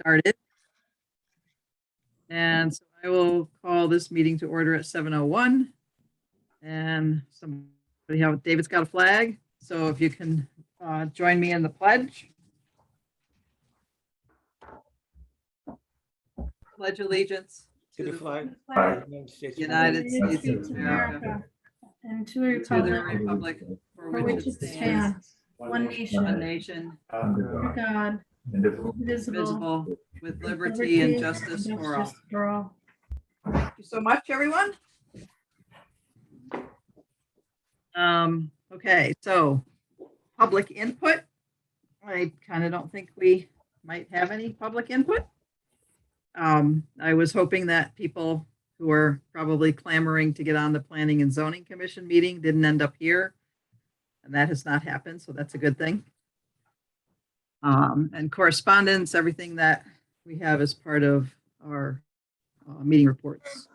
started. And so I will call this meeting to order at 7:01. And David's got a flag. So if you can join me in the pledge. Pledge allegiance To the flag of the United States of America and to and to the republic for which it stands, one one nation, nation, under God, indivisible, visible, with liberty and justice for all. Thank you so much, everyone. Okay, so public input. I kind of don't think we might have any public input. I was hoping that people who are probably clamoring to get on the Planning and Zoning Commission meeting didn't end up here. And that has not happened, so that's a good thing. And correspondence, everything that we have as part of our meeting reports.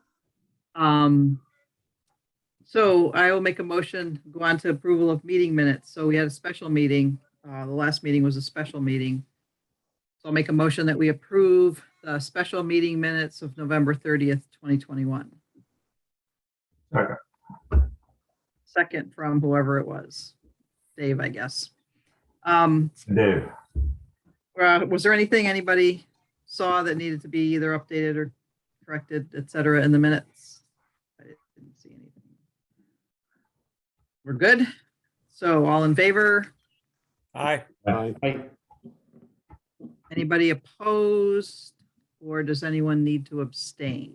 So I will make a motion, go on to approval of meeting minutes. So we had a special meeting. The last meeting was a special meeting. So I'll make a motion that we approve the special meeting minutes of November 30th, 2021. Second. Second from whoever it was. Dave, I guess. Dave. Was there anything anybody saw that needed to be either updated or corrected, et cetera, in the minutes? I didn't see anything. We're good. So all in favor? Aye. Aye. Anybody opposed, or does anyone need to abstain?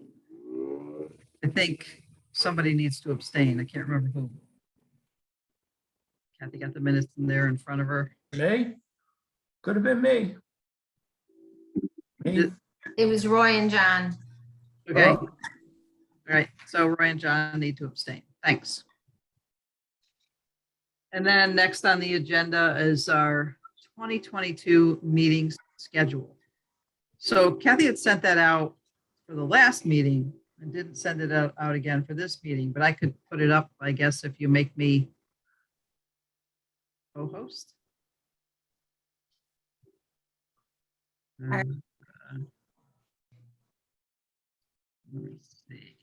I think somebody needs to abstain. I can't remember who. Kathy got the minutes in there in front of her. Me? Could have been me. Me? It was Roy and John. Okay. Oh. All right. So Roy and John need to abstain. Thanks. And then next on the agenda is our 2022 meeting schedule. So Kathy had sent that out for the last meeting and didn't send it out again for this meeting, but I could put it up, I guess, if you make me co-host. Let me see.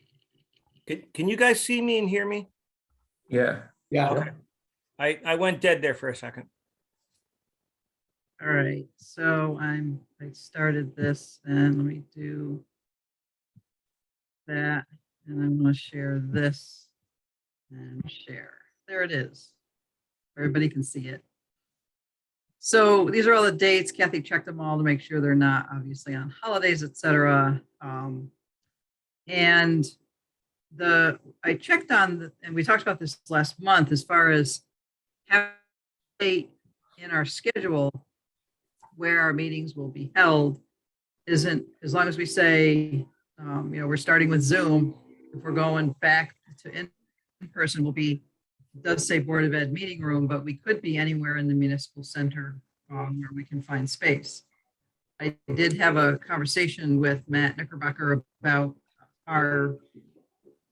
Can you guys see me and hear me? Yeah. Okay. I went dead there for a second. All right, so I started this, and let me do that, and I'm going to share this and share. There it is. Everybody can see it. So these are all the dates. Kathy checked them all to make sure they're not obviously on holidays, etc. And I checked on, and we talked about this last month, as far as having a date in our schedule where our meetings will be held isn't, as long as we say, we're starting with Zoom. If we're going back to in person, it does say Board of Ed meeting room, but we could be anywhere in the municipal center where we can find space. I did have a conversation with Matt Knickerbocker about our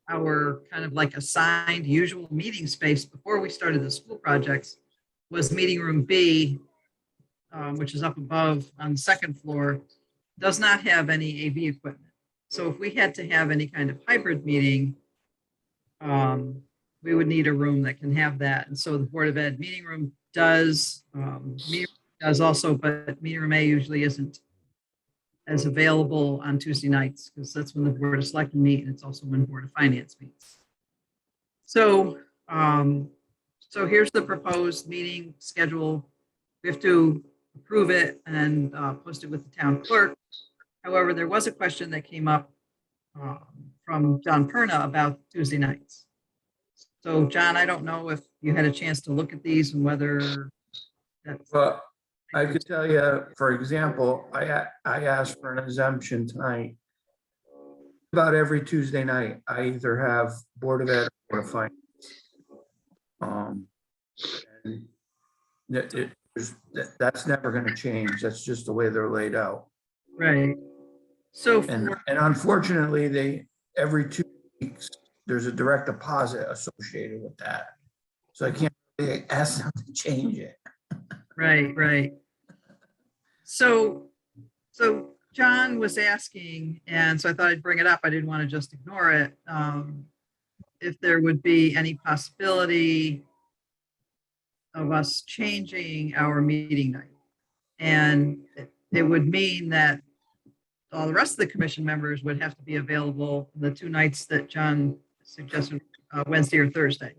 kind of like assigned usual meeting space before we started the school projects was meeting room B, which is up above on the second floor, does not have any AV equipment. So if we had to have any kind of hybrid meeting, we would need a room that can have that. And so the Board of Ed meeting room does also, but meeting room A usually isn't as available on Tuesday nights because that's when the Board of Selectmen meet, and it's also when Board of Finance meets. So, so here's the proposed meeting schedule. We have to approve it and post it with the town clerk. However, there was a question that came up from John Perna about Tuesday nights. So John, I don't know if you had a chance to look at these and whether that's. Well, I could tell you, for example, I asked for an exemption tonight. About every Tuesday night, I either have Board of Ed or Finance. And that's never going to change. That's just the way they're laid out. Right. So And unfortunately, every 2 weeks, there's a direct deposit associated with that. So I can't really ask them to change it. right. So John was asking, and so I thought I'd bring it up. I didn't want to just ignore it. If there would be any possibility of us changing our meeting night. And it would mean that all the rest of the commission members would have to be available the 2 nights that John suggested, Wednesday or Thursday.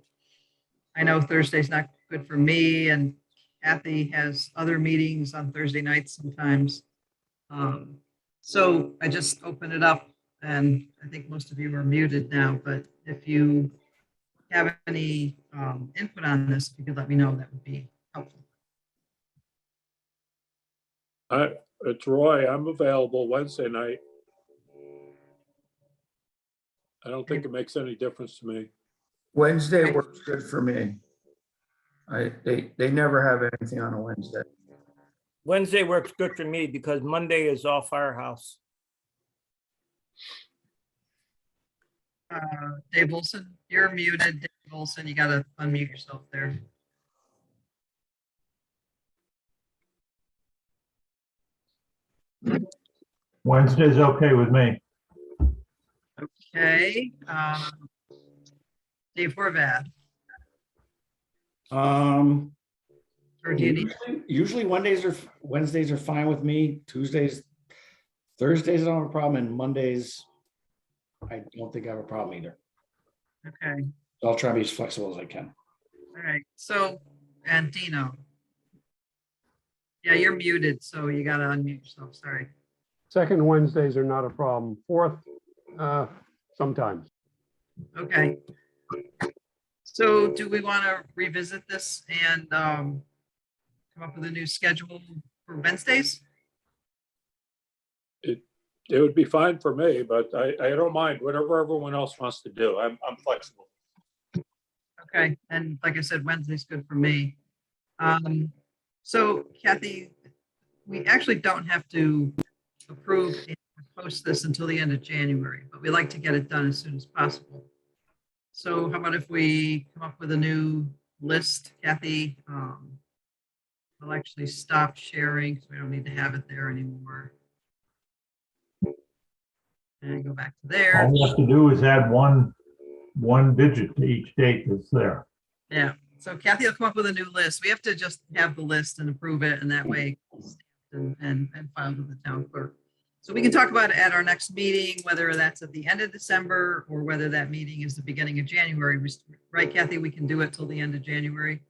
I know Thursday's not good for me, and Kathy has other meetings on Thursday nights sometimes. So I just opened it up, and I think most of you are muted now, but if you have any input on this, if you could let me know, that would be helpful. It's Roy. I'm available Wednesday night. I don't think it makes any difference to me. Wednesday works good for me. They never have anything on a Wednesday. Wednesday works good for me because Monday is all firehouse. Dave Olson, you're muted. Dave Olson, you gotta unmute yourself there. Wednesday's okay with me. Okay. Dave Horvath, or do you need? Usually Wednesdays are fine with me. Tuesdays, Thursdays I don't have a problem, and Mondays I don't think I have a problem either. Okay, So I'll try to be as flexible as I can. all right. So, and Dino. Yeah, you're muted, so you gotta unmute yourself. Sorry. Second Wednesdays are not a problem. Fourth, sometimes. Okay. So do we want to revisit this and come up with a new schedule for Wednesdays? It would be fine for me, but I don't mind whatever everyone else wants to do. I'm flexible. Okay, and like I said, Wednesday's good for me. So Kathy, we actually don't have to approve and post this until the end of January, but we like to get it done as soon as possible. So how about if we come up with a new list, Kathy? I'll actually stop sharing because we don't need to have it there anymore. And go back to there. All we have to do is add one digit to each date that's there. Yeah, so Kathy will come up with a new list. We have to just have the list and approve it, and that way it's stamped and filed with the town clerk. So we can talk about it at our next meeting, whether that's at the end of December or whether that meeting is the beginning of January. Right, Kathy? We can do it till the end of January.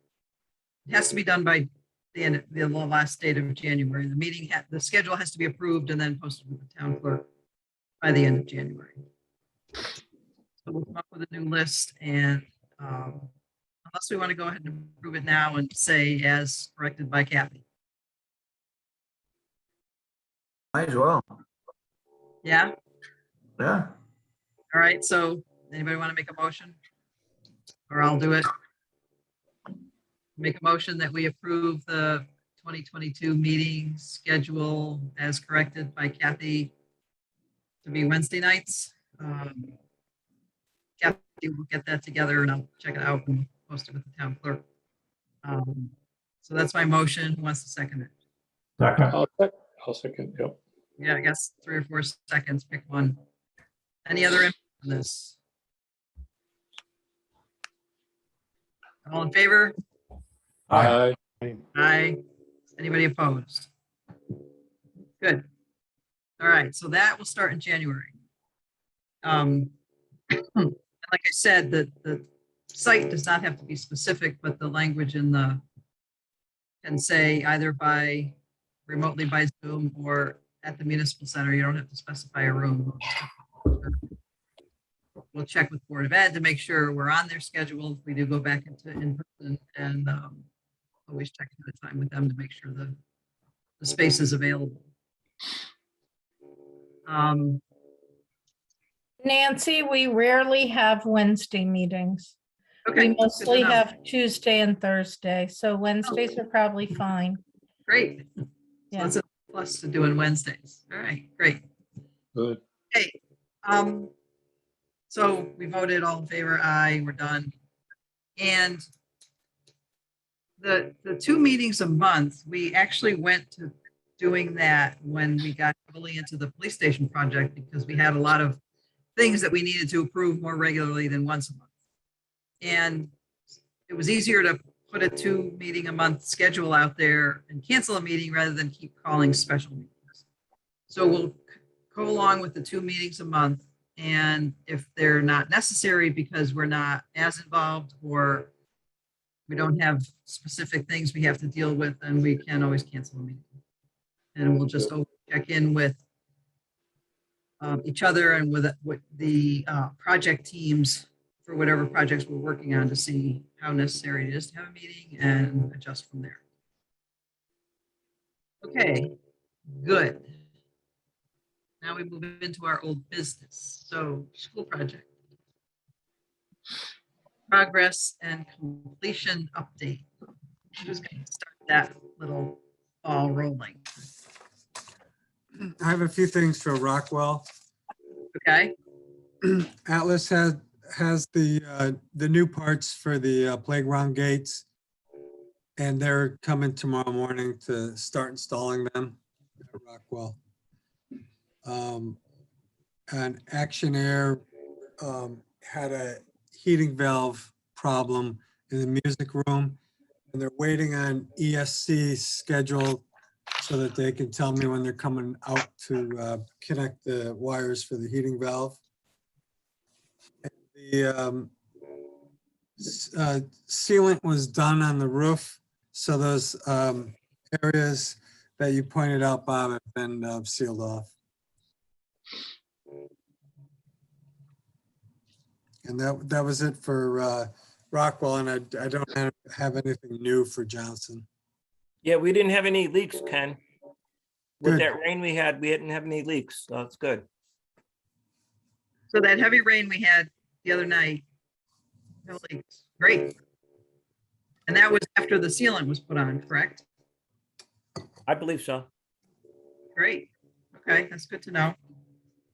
It has to be done by the end, the last date of January. The meeting, the schedule has to be approved and then posted with the town clerk by the end of January. So we'll come up with a new list, and unless we want to go ahead and approve it now and say as corrected by Kathy. Might as well. Yeah, Yeah. all right, so anybody want to make a motion? Or I'll do it. Make a motion that we approve the 2022 meeting schedule as corrected by Kathy to be Wednesday nights. Kathy will get that together and I'll check it out and post it with the town clerk. So that's my motion. Who wants to second it? Second, I'll second. Yep. Yeah, I guess 3 or 4 seconds, pick one. Any other input on this? All in favor? Aye. Aye. Anybody opposed? Good. All right, so that will start in January. Like I said, the site does not have to be specific, but the language in the can say either by remotely by Zoom or at the municipal center. You don't have to specify a room. We'll check with Board of Ed to make sure we're on their schedule. If we do go back into in person, and always check ahead of time with them to make sure the space is available. Nancy, we rarely have Wednesday meetings. Okay, We good to mostly know. have Tuesday and Thursday, so Wednesdays are probably fine. Great. So Yeah. that's a plus to doing Wednesdays. All right, great. Good. Okay. So we voted all in favor. Aye, we're done. And the 2 meetings a month, we actually went to doing that when we got heavily into the police station project because we had a lot of things that we needed to approve more regularly than once a month. And it was easier to put a 2-meeting-a-month schedule out there and cancel a meeting rather than keep calling special meetings. So we'll go along with the 2 meetings a month. And if they're not necessary because we're not as involved or we don't have specific things we have to deal with, then we can always cancel a meeting. And we'll just check in with each other and with the project teams for whatever projects we're working on to see how necessary it is to have a meeting and adjust from there. Okay, good. Now we move into our old business. So school project. Progress and completion update. Who's going to start that little ball rolling? I have a few things for Rockwell. Okay, Atlas has the new parts for the playground gates, and they're coming tomorrow morning to start installing them at Rockwell. And Action Air had a heating valve problem in the music room, and they're waiting on ESC schedule so that they can tell me when they're coming out to connect the wires for the heating valve. And the sealant was done on the roof, so those areas that you pointed out, Bob, have been sealed off. And that was it for Rockwell, and I don't have anything new for Johnson. Yeah, we didn't have any leaks, Ken. With Good. that rain we had, we didn't have any leaks, so it's good. so that heavy rain we had the other night, no leaks. Great. And that was after the sealant was put on, correct? I believe so. Great. Okay, that's good to know.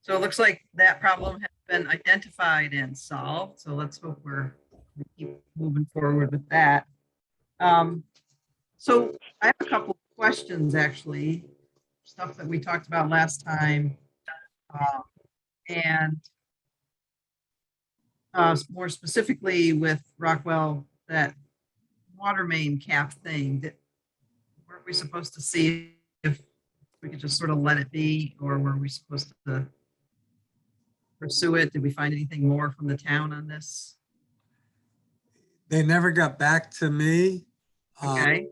So it looks like that problem has been identified and solved. So let's hope we keep moving forward with that. So I have a couple of questions, actually, stuff that we talked about last time. And more specifically with Rockwell, that water main cap thing that weren't we supposed to see if we could just sort of let it be, or were we supposed to pursue it? Did we find anything more from the town on this? They never got back to me. Okay,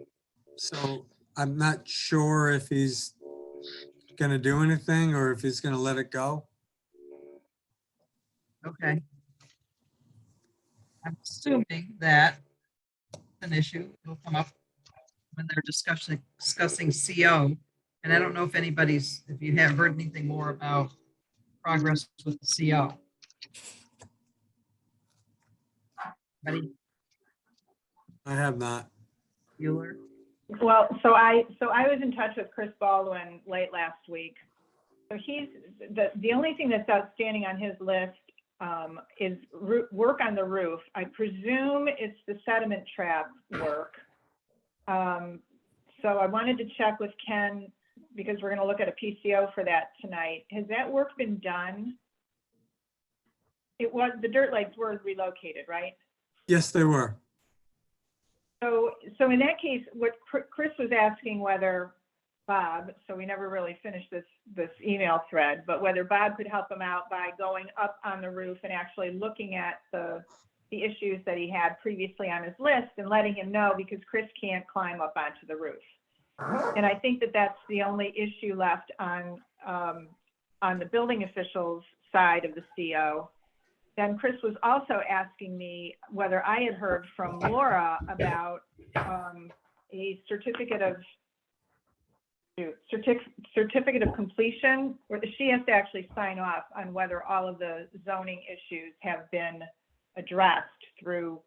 So I'm not sure if he's going to do anything or if he's going to let it go. okay. I'm assuming that an issue will come up when they're discussing CO. And I don't know if if you have heard anything more about progress with the CO. Ready, I have not. Bueller? Well, so I was in touch with Chris Baldwin late last week. So he's, the only thing that's outstanding on his list is work on the roof. I presume it's the sediment trap work. So I wanted to check with Ken because we're going to look at a PCO for that tonight. Has that work been done? It was, the dirt lights were relocated, right? Yes, they were. So in that case, what Chris was asking whether Bob, so we never really finished this email thread, but whether Bob could help him out by going up on the roof and actually looking at the issues that he had previously on his list and letting him know, because Chris can't climb up onto the roof. And I think that that's the only issue left on the building officials side of the CO. Then Chris was also asking me whether I had heard from Laura about a certificate of completion, where she has to actually sign off on whether all of the zoning issues have been addressed through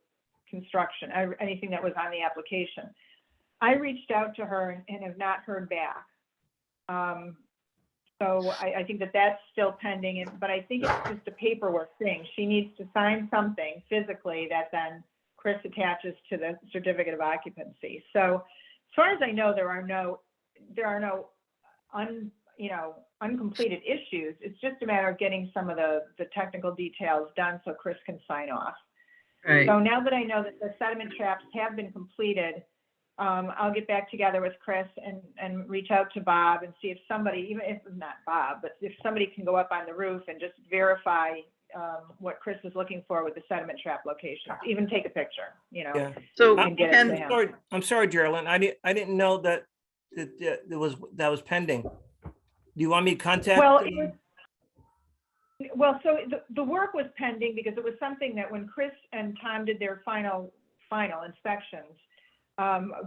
construction, anything that was on the application. I reached out to her and have not heard back. So I think that that's still pending, but I think it's just a paperwork thing. She needs to sign something physically that then Chris attaches to the certificate of occupancy. So as far as I know, there are no uncompleted issues. It's just a matter of getting some of the technical details done so Chris can sign off. Right. So now that I know that the sediment traps have been completed, I'll get back together with Chris and reach out to Bob and see if somebody, even if not Bob, but if somebody can go up on the roof and just verify what Chris is looking for with the sediment trap location, even take a picture, Yeah. So and get it Ken, to him. I'm sorry, Geraldine. I didn't know that that was pending. Do you want me to contact? Well, so the work was pending because it was something that when Chris and Tom did their final inspections,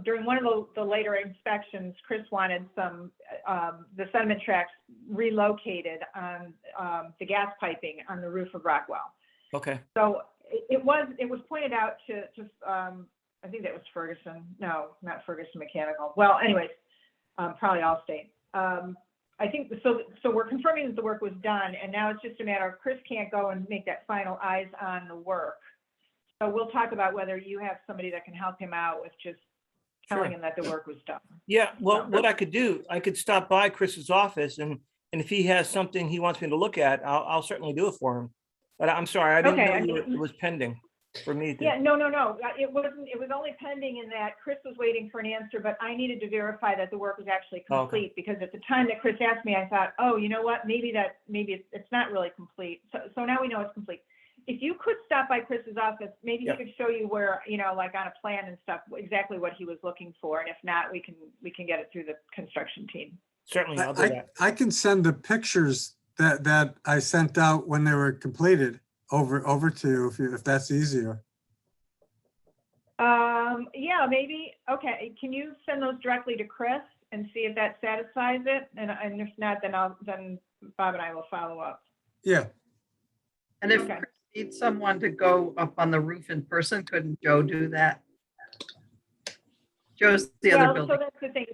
during one of the later inspections, Chris wanted the sediment tracks relocated on the gas piping on the roof of Rockwell. Okay. So it was pointed out to I think that was Ferguson. No, not Ferguson Mechanical. Well, anyways, probably Allstate. I think so we're confirming that the work was done, and now it's just a matter of Chris can't go and make that final eyes on the work. So we'll talk about whether you have somebody that can help him out with just telling him that the work was done. Yeah, well, what I could do, I could stop by Chris's office and if he has something he wants me to look at, I'll certainly do it for him. But I'm sorry, I didn't know it was pending for me to. Yeah, no. It wasn't. It was only pending in that Chris was waiting for an answer, but I needed to verify that the work was actually complete because at the time that Chris asked me, I thought, oh, you know what? Maybe it's not really complete. So now we know it's complete. If you could stop by Chris's office, maybe he could show you where, like on a plan and stuff, exactly what he was looking for. And if not, we can get it through the construction team. Certainly, I'll do that. I can send the pictures that I sent out when they were completed over to you if that's easier. Yeah, maybe. Okay. Can you send those directly to Chris and see if that satisfies it? And if not, then Bob and I will follow up. Yeah. and if Chris needs someone to go up on the roof in person, couldn't Joe do that? Joe's the other building. So that's the thing.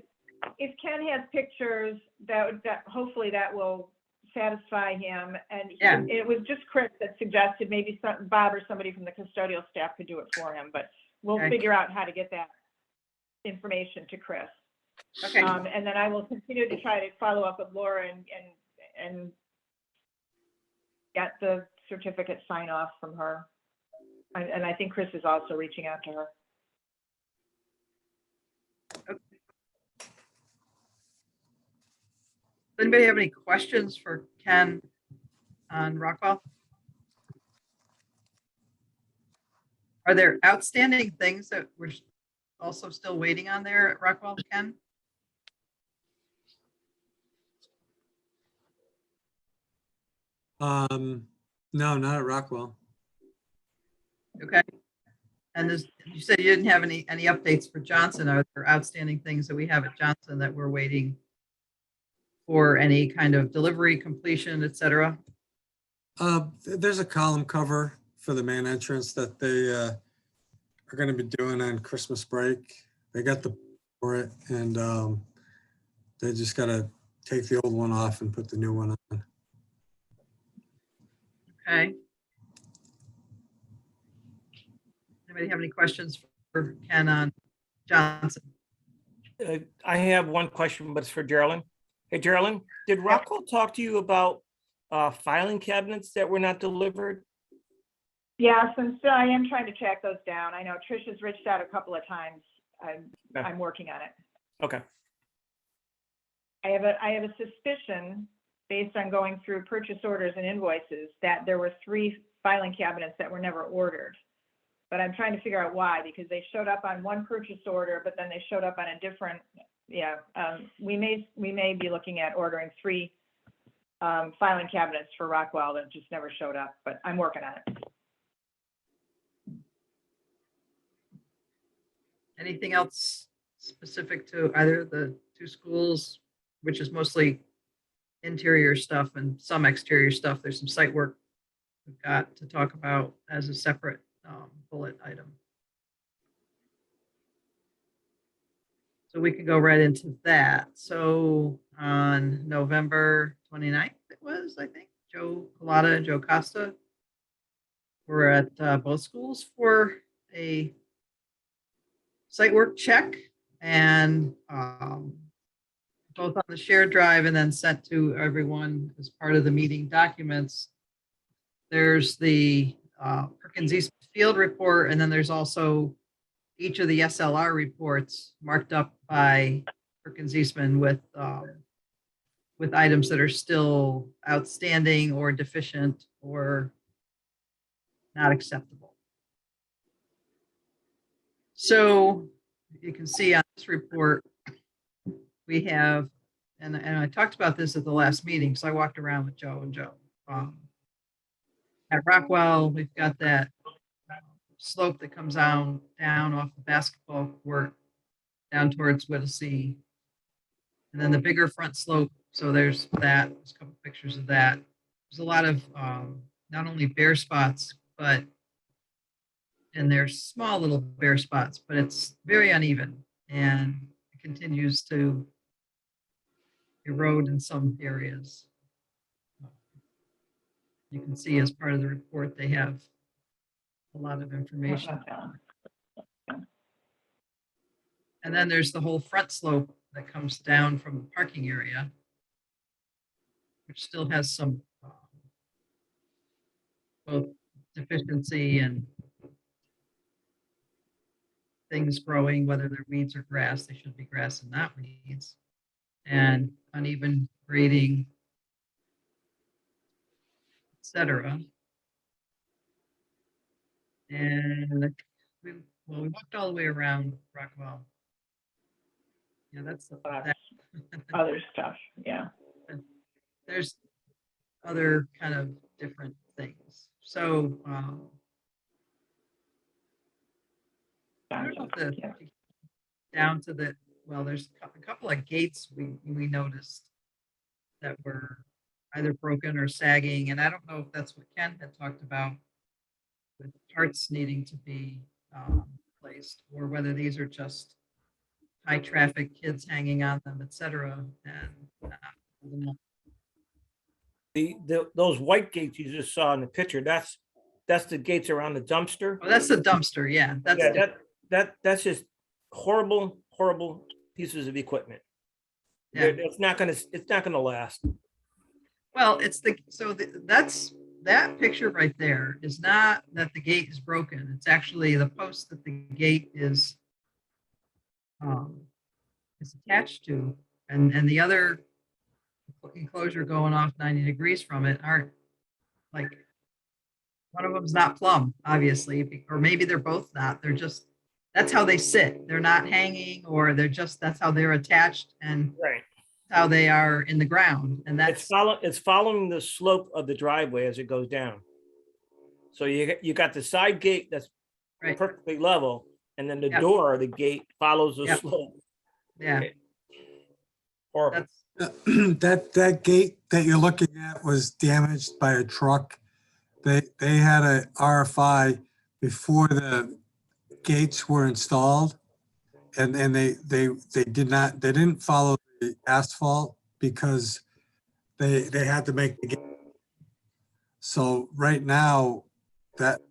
If Ken has pictures, that hopefully that will satisfy him. And it was just Chris that suggested maybe Bob or somebody from the custodial staff could do it for him, but we'll figure out how to get that information to Chris. Okay. And then I will continue to try to follow up with Laura and get the certificate sign off from her. And I think Chris is also reaching out to her. Does anybody have any questions for Ken on Rockwell? Are there outstanding things that we're also still waiting on there at Rockwell, Ken? No, not at Rockwell. Okay. And you said you didn't have any updates for Johnson. Are there outstanding things that we have at Johnson that we're waiting for any kind of delivery, completion, et cetera? There's a column cover for the main entrance that they are going to be doing on Christmas break. They got for it, and they just got to take the old one off and put the new one on. Okay. Anybody have any questions for Ken on Johnson? I have one question, but it's for Geraldine. Hey, Geraldine, did Rockwell talk to you about filing cabinets that were not delivered? Yes, and so I am trying to track those down. I know Trish has reached out a couple of times. I'm working on it. Okay. I have a suspicion based on going through purchase orders and invoices that there were 3 filing cabinets that were never ordered. But I'm trying to figure out why, because they showed up on one purchase order, but then they showed up on a different, we may be looking at ordering 3 filing cabinets for Rockwell that just never showed up, but I'm working on it. Anything else specific to either of the 2 schools, which is mostly interior stuff and some exterior stuff? There's some site work we've got to talk about as a separate bullet item. So we can go right into that. So on November 29th, it was, I think, Joe Collada and Joe Costa were at both schools for a site work check, and both on the shared drive and then sent to everyone as part of the meeting documents. There's the Perkins East Field report, and then there's also each of the SLR reports marked up by Perkins Eastman with items that are still outstanding or deficient or not acceptable. So you can see on this report, we have, and I talked about this at the last meeting, so I walked around with Joe and Joe. At Rockwell, we've got that slope that comes down off the basketball court down towards Whittlesey. And then the bigger front slope. So there's that. There's a couple pictures of that. There's a lot of not only bare spots, and there's small little bare spots, but it's very uneven and it continues to erode in some areas. You can see as part of the report, they have a lot of information. And then there's the whole front slope that comes down from the parking area, which still has some both deficiency and things growing, whether they're weeds or grass. They should be grass and not weeds. And uneven grading, etc. And we walked all the way around Rockwell. Yeah, that's Other stuff, yeah. There's other kind of different things. So I don't know if down to the, well, there's a couple of gates we noticed that were either broken or sagging, and I don't know if that's what Ken had talked about with parts needing to be placed, or whether these are just high traffic kids hanging on them, etc. And Those white gates you just saw in the picture, that's the gates around the dumpster. oh, that's the dumpster. Yeah, That's just horrible pieces of equipment. Yeah. It's not gonna last. Well, that's that picture right there is not that the gate is broken. It's actually the post that the gate is attached to, and the other enclosure going off 90 degrees from it aren't, like, one of them's not plumb, obviously, or maybe they're both not. They're just, that's how they sit. They're not hanging, or that's how they're attached, and Right. how they are in the ground. And that's It's following the slope of the driveway as it goes down. So you got the side gate that's right. perfectly level, and then the Yep. door of the gate follows the Yep. slope. Yeah. Horrible. That gate that you're looking at was damaged by a truck. They had a RFI before the gates were installed, and they didn't follow the asphalt because they had to make the gate. So right now that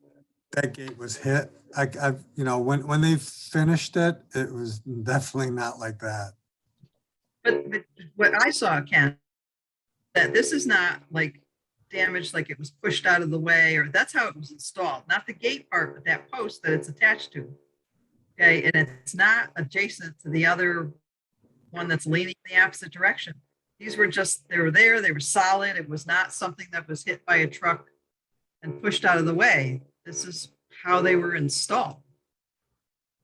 gate was hit. When they finished it, it was definitely not like that. But what I saw, Ken, that this is not like damaged, like it was pushed out of the way, or that's how it was installed, not the gate part, but that post that it's attached to. Okay, and it's not adjacent to the other one that's leaning in the opposite direction. These were just, they were there, they were solid. It was not something that was hit by a truck and pushed out of the way. This is how they were installed.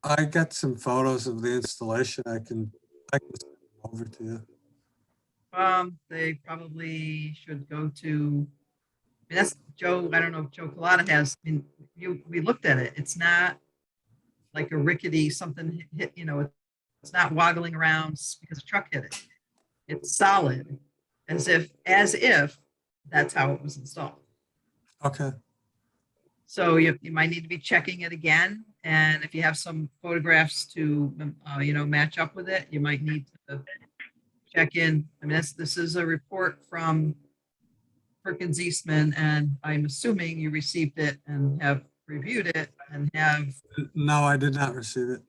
I got some photos of the installation. I can send them over to you. They probably should go to, that's Joe, I don't know if Joe Colada has, we looked at it. It's not like a rickety something hit, it's not woggling around because a truck hit it. It's solid, as if that's how it was installed. Okay. So you might need to be checking it again. And if you have some photographs to, match up with it, you might need to check in. I mean, this is a report from Perkins Eastman, and I'm assuming you received it and have reviewed it and have. No, I did not receive it.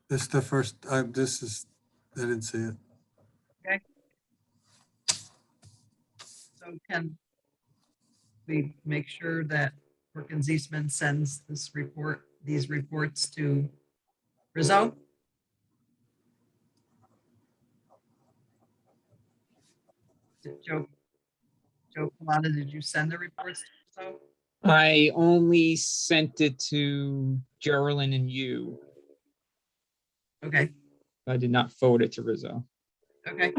This is the first, I didn't see it. So can we make sure that Perkins Eastman sends these reports to Rizzo? Joe Colada, did you send the reports to Rizzo? I only sent it to Geraldine and you. Okay, I did not forward it to Rizzo. okay,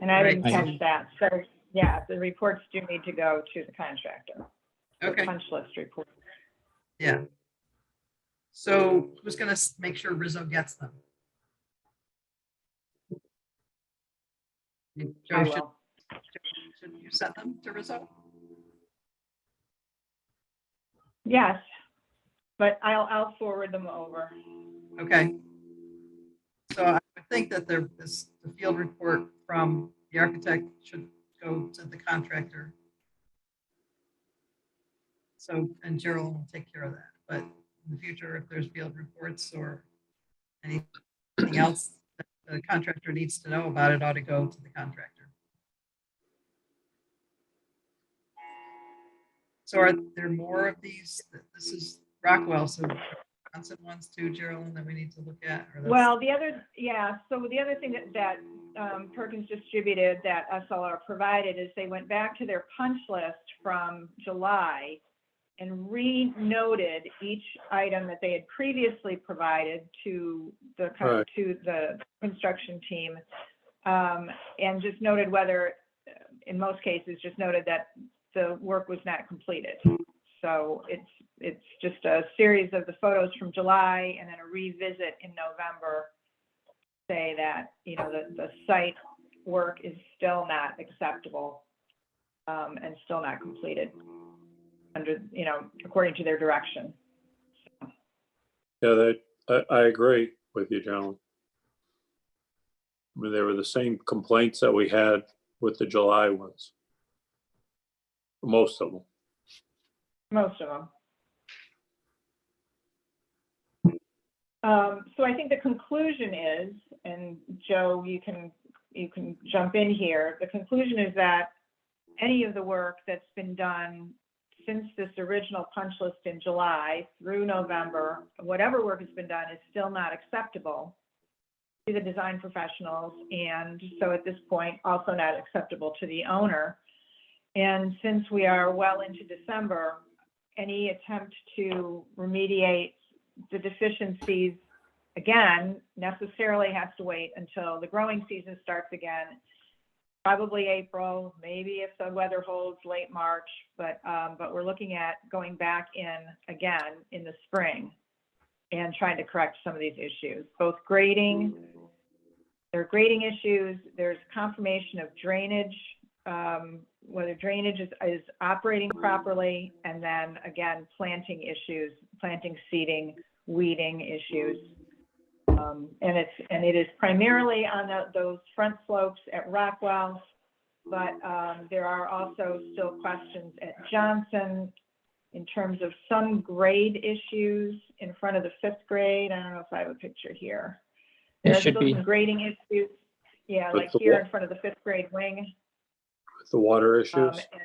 And I didn't Right. catch that. So, yeah, the reports do need to go to the contractor. The okay, Punch list report. yeah. So who's gonna make sure Rizzo gets them? I Joe, will. should you send them to Rizzo? Yes, but I'll forward them over. Okay. So I would think that the field report from the architect should go to the contractor. So, and Gerald will take care of that, but in the future, if there's field reports or anything else that the contractor needs to know about, it ought to go to the contractor. So are there more of these? This is Rockwell, so Johnson ones too, Gerald, that we need to look at? Or that's- Well, so the other thing that Perkins distributed that SLR provided is they went back to their punch list from July and re-noted each item that they had previously provided to the Right. to the construction team, and just noted whether, in most cases, just noted that the work was not completed. So it's just a series of the photos from July and then a revisit in November, say that, you know, the site work is still not acceptable, and still not completed under, you know, according to their direction. Yeah, I agree with you, John. I mean, they were the same complaints that we had with the July ones. Most of them. Most of them. So I think the conclusion is, and Joe, you can jump in here. The conclusion is that any of the work that's been done since this original punch list in July through November, whatever work has been done is still not acceptable to the design professionals. And so at this point, also not acceptable to the owner. And since we are well into December, any attempt to remediate the deficiencies, again, necessarily has to wait until the growing season starts again, probably April, maybe if the weather holds late March, but we're looking at going back in again in the spring and trying to correct some of these issues, both grading, there are grading issues, there's confirmation of drainage, whether drainage is operating properly, and then again, planting issues, planting, seeding, weeding issues. And it is primarily on those front slopes at Rockwell, but there are also still questions at Johnson in terms of some grade issues in front of the 5th grade. I don't know if I have a picture here. There There's should still be. some grading issues. Yeah, With like the here wa- in front of the 5th grade wing. The water issues. And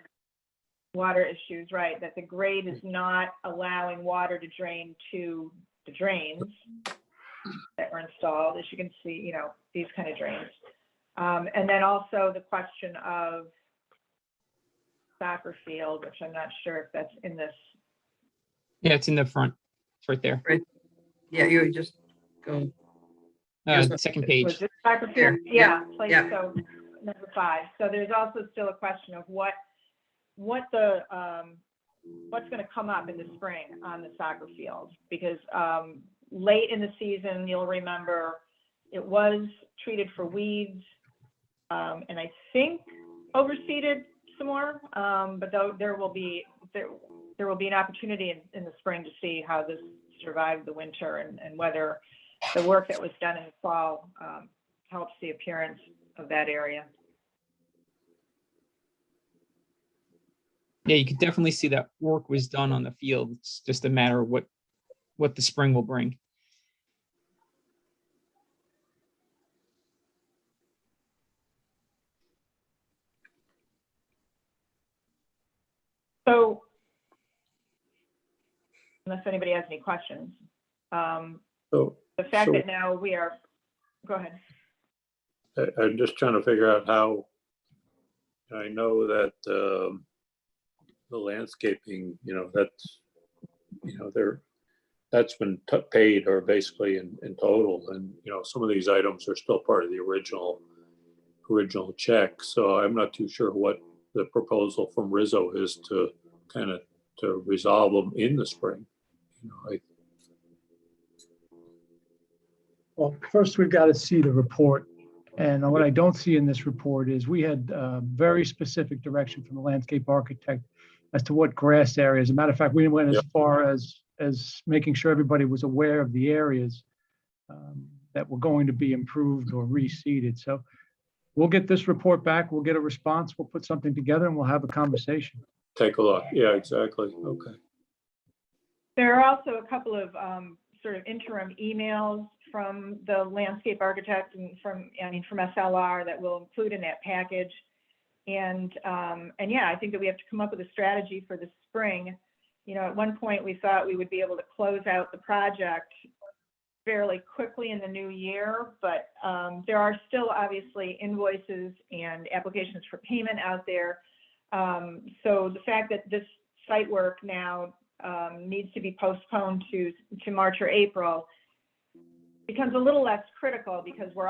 water issues, right, that the grade is not allowing water to drain to the drains that were installed, as you can see, you know, these kind of drains. And then also the question of soccer field, which I'm not sure if that's in this. Yeah, it's in the front. It's right there. Yeah, you would just go. Here's what- Second Was page. this soccer There, field? yeah, Yeah, place, yeah. so number 5. So there's also still a question of what's going to come up in the spring on the soccer field, because late in the season, you'll remember it was treated for weeds, and I think overseeded some more, but though there will be an opportunity in the spring to see how this survived the winter and whether the work that was done in the fall helps the appearance of that area. Yeah, you could definitely see that work was done on the field. It's just a matter of what the spring will bring. So unless anybody has any questions, So the fact So- that now we are, go ahead. I'm just trying to figure out how, I know that the landscaping, that's, that's been paid or basically in total. And, some of these items are still part of the original check. So I'm not too sure what the proposal from Rizzo is to kind of to resolve them in the spring. Well, first, we've got to see the report. And what I don't see in this report is we had very specific direction from the landscape architect as to what grass areas. As a matter of fact, we went as far as making sure everybody was aware of the areas that were going to be improved or reseeded. So we'll get this report back. We'll get a response. We'll put something together and we'll have a conversation. Take a look. Yeah, exactly. Okay. There are also a couple of sort of interim emails from the landscape architect and from SLR that we'll include in that package. And yeah, I think that we have to come up with a strategy for the spring. At one point we thought we would be able to close out the project fairly quickly in the new year, but there are still obviously invoices and applications for payment out there. So the fact that this site work now needs to be postponed to March or April becomes a little less critical because we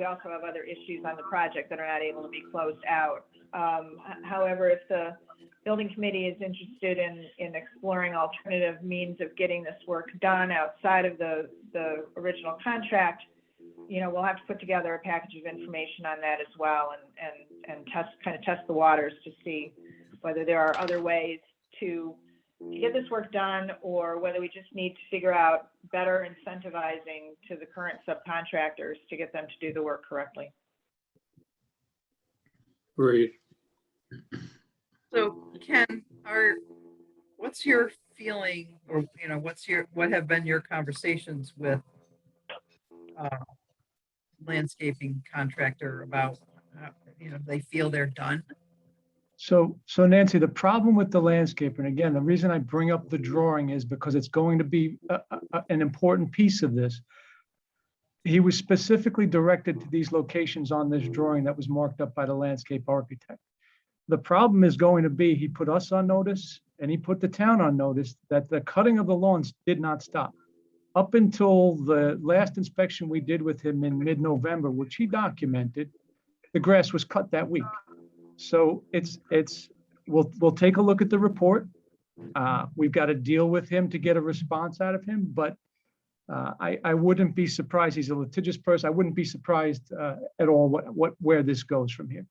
also have other issues on the project that are not able to be closed out. However, if the building committee is interested in exploring alternative means of getting this work done outside of the original contract, we'll have to put together a package of information on that as well and test the waters to see whether there are other ways to get this work done or whether we just need to figure out better incentivizing to the current subcontractors to get them to do the work correctly. Great. So Ken, what's your feeling or, what have been your conversations with landscaping contractor about, they feel they're done? So Nancy, the problem with the landscaper, and again, the reason I bring up the drawing is because it's going to be an important piece of this. He was specifically directed to these locations on this drawing that was marked up by the landscape architect. The problem is going to be, he put us on notice and he put the town on notice that the cutting of the lawns did not stop. Up until the last inspection we did with him in mid-November, which he documented, the grass was cut that week. So we'll take a look at the report. We've got to deal with him to get a response out of him, but I wouldn't be surprised. He's a litigious person. I wouldn't be surprised at all where this goes from here.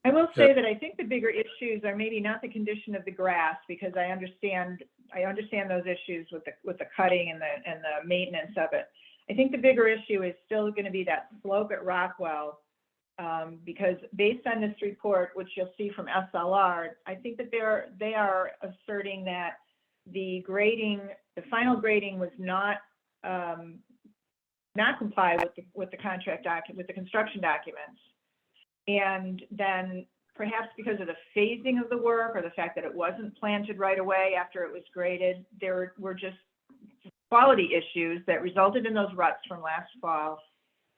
I will say that I think the bigger issues are maybe not the condition of the grass, because I understand those issues with the cutting and the maintenance of it. I think the bigger issue is still going to be that slope at Rockwell, because based on this report, which you'll see from SLR, I think that they are asserting that the final grading was not comply with the contract document, with the construction documents. And then perhaps because of the phasing of the work or the fact that it wasn't planted right away after it was graded, there were just quality issues that resulted in those ruts from last fall.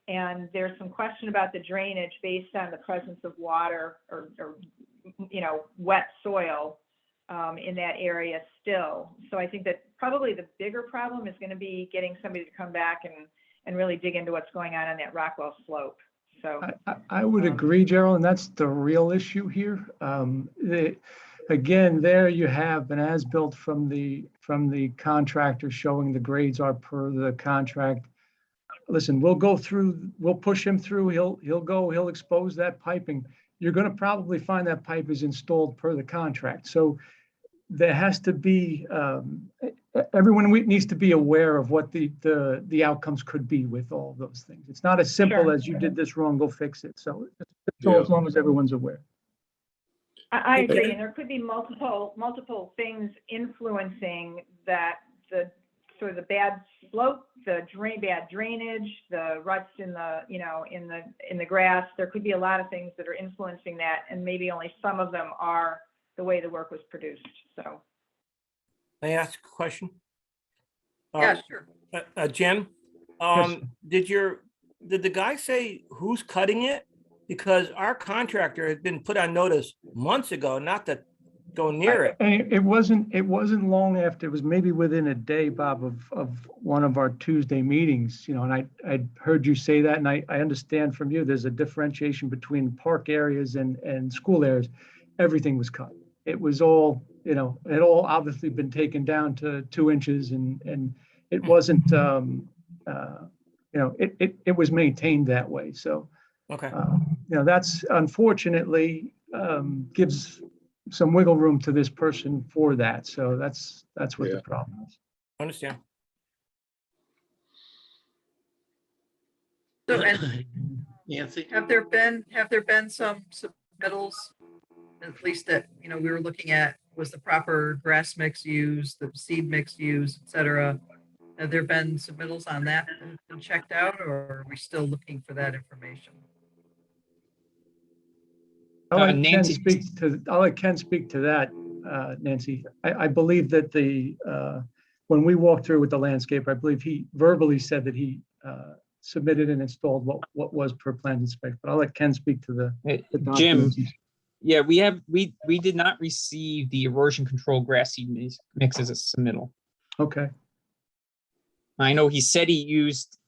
And there's some question about the drainage based on the presence of water or wet soil in that area still. So I think that probably the bigger problem is going to be getting somebody to come back and really dig into what's going on that Rockwell slope. So I would agree, Gerald, and that's the real issue here. Again, there you have an as-built from the contractor showing the grades are per the contract. Listen, we'll push him through. He'll expose that piping. You're going to probably find that pipe is installed per the contract. So there has to be, everyone needs to be aware of what the outcomes could be with all those things. It's not as simple as you did this wrong, go fix it. So as long as everyone's aware. I agree, and there could be multiple things influencing that, the bad slope, the bad drainage, the ruts in the, in the grass. There could be a lot of things that are influencing that, and maybe only some of them are the way the work was produced, so. May I ask a question? Yeah, sure. Jim, did the guy say who's cutting it? Because our contractor had been put on notice months ago, not to go near it. And it wasn't long after, it was maybe within a day, Bob, of one of our Tuesday meetings, and I heard you say that, and I understand from you, there's a differentiation between park areas and school areas. Everything was cut. It was all, it had all obviously been taken down to 2 inches, and it wasn't, it was maintained that way. So, Okay. that's unfortunately gives some wiggle room to this person for that. So that's what the problem is. Understand. So, and Nancy? have there been some submittals, at least that, we were looking at, was the proper grass mix used, the seed mix used, et cetera? Have there been submittals on that that have been checked out, or are we still looking for that information? I'll let Ken Nancy- speak to that, Nancy. I believe that when we walked through with the landscape, I believe he verbally said that he submitted and installed what was per plan spec, but I'll let Ken speak to the Jim, documents. yeah, we did not receive the erosion control grass seed mix as a submittal. Okay. I know he said he used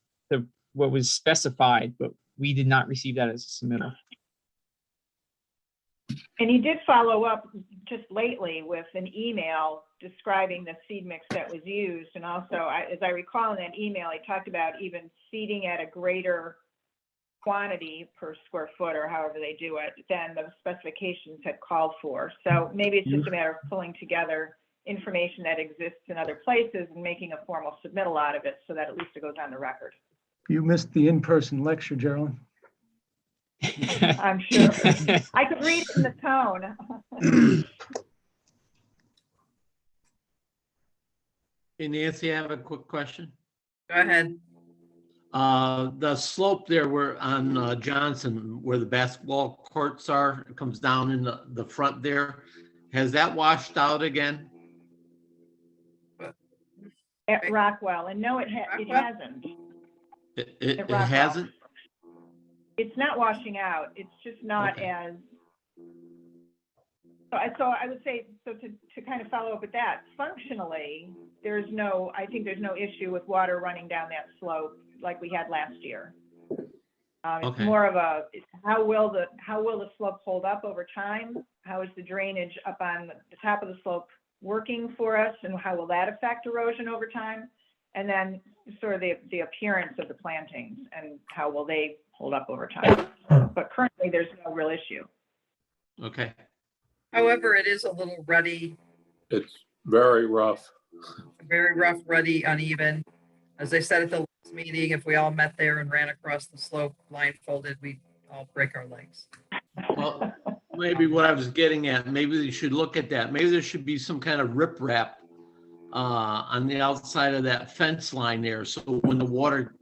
what was specified, but we did not receive that as a submittal. And he did follow up just lately with an email describing the seed mix that was used. And also, as I recall in that email, he talked about even seeding at a greater quantity per square foot, or however they do it, than the specifications had called for. So maybe it's just a matter of pulling together information that exists in other places and making a formal submittal out of it, so that at least it goes on the record. You missed the in-person lecture, Geraldine. I'm sure. I could read it in the tone. Hey, Nancy, I have a quick question. Go ahead. The slope there where on Johnson, where the basketball courts are, it comes down in the front there. Has that washed out again? At Rockwell, and no, it hasn't. It Rockwell. hasn't? It's not washing out. It's just not Okay. as. So I would say, so to kind of follow up with that, functionally, I think there's no issue with water running down that slope like we had last year. It's more of how will the slope hold up over time? How is the drainage up on the top of the slope working for us, and how will that affect erosion over time? And then sort of the appearance of the plantings and how will they hold up over time. But currently there's no real issue. Okay. However, it is a little ruddy, It's very rough. ruddy, uneven. As I said at the last meeting, if we all met there and ran across the slope blindfolded, we'd all break our legs. Well, maybe what I was getting at, maybe they should look at that. Maybe there should be some kind of riprap on the outside of that fence line there. So when the water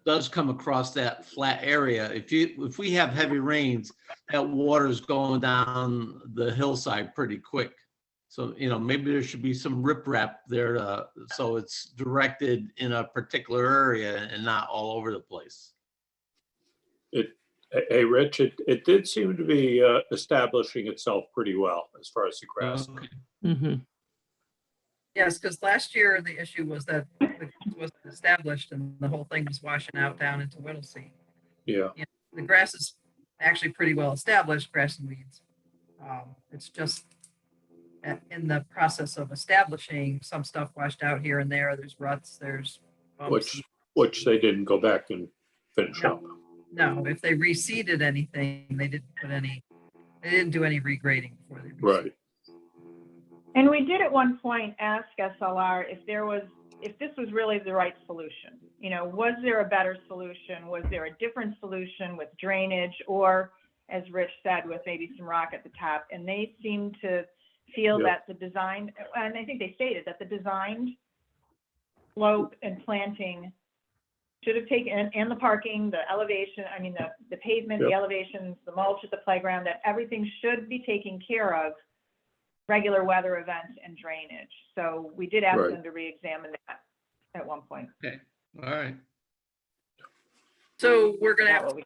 does come across that flat area, if we have heavy rains, that water is going down the hillside pretty quick. So, maybe there should be some riprap there so it's directed in a particular area and not all over the place. Hey, Rich, it did seem to be establishing itself pretty well as far as the grass. Okay. Mm-hmm. Yes, because last year the issue was that the grass wasn't established and the whole thing was washing out down into Whittlesey. Yeah. The grass is actually pretty well established, grass and weeds. It's just in the process of establishing, some stuff washed out here and there. There's ruts, there's bumps. Which they didn't go back and finish up. No, if they reseeded anything, they didn't do any regrading before they reseeded. Right. And we did at one point ask SLR if this was really the right solution. Was there a better solution? Was there a different solution with drainage, or, as Rich said, with maybe some rock at the top? And they seemed to feel that the design, and I think they stated that the design slope and planting should have taken, and the parking, the elevation, I mean, the pavement, the Yep. elevations, the mulch at the playground, that everything should be taken care of, regular weather events and drainage. So we did ask Right. them to re-examine that at one point. Okay, all right. So we're gonna have What we-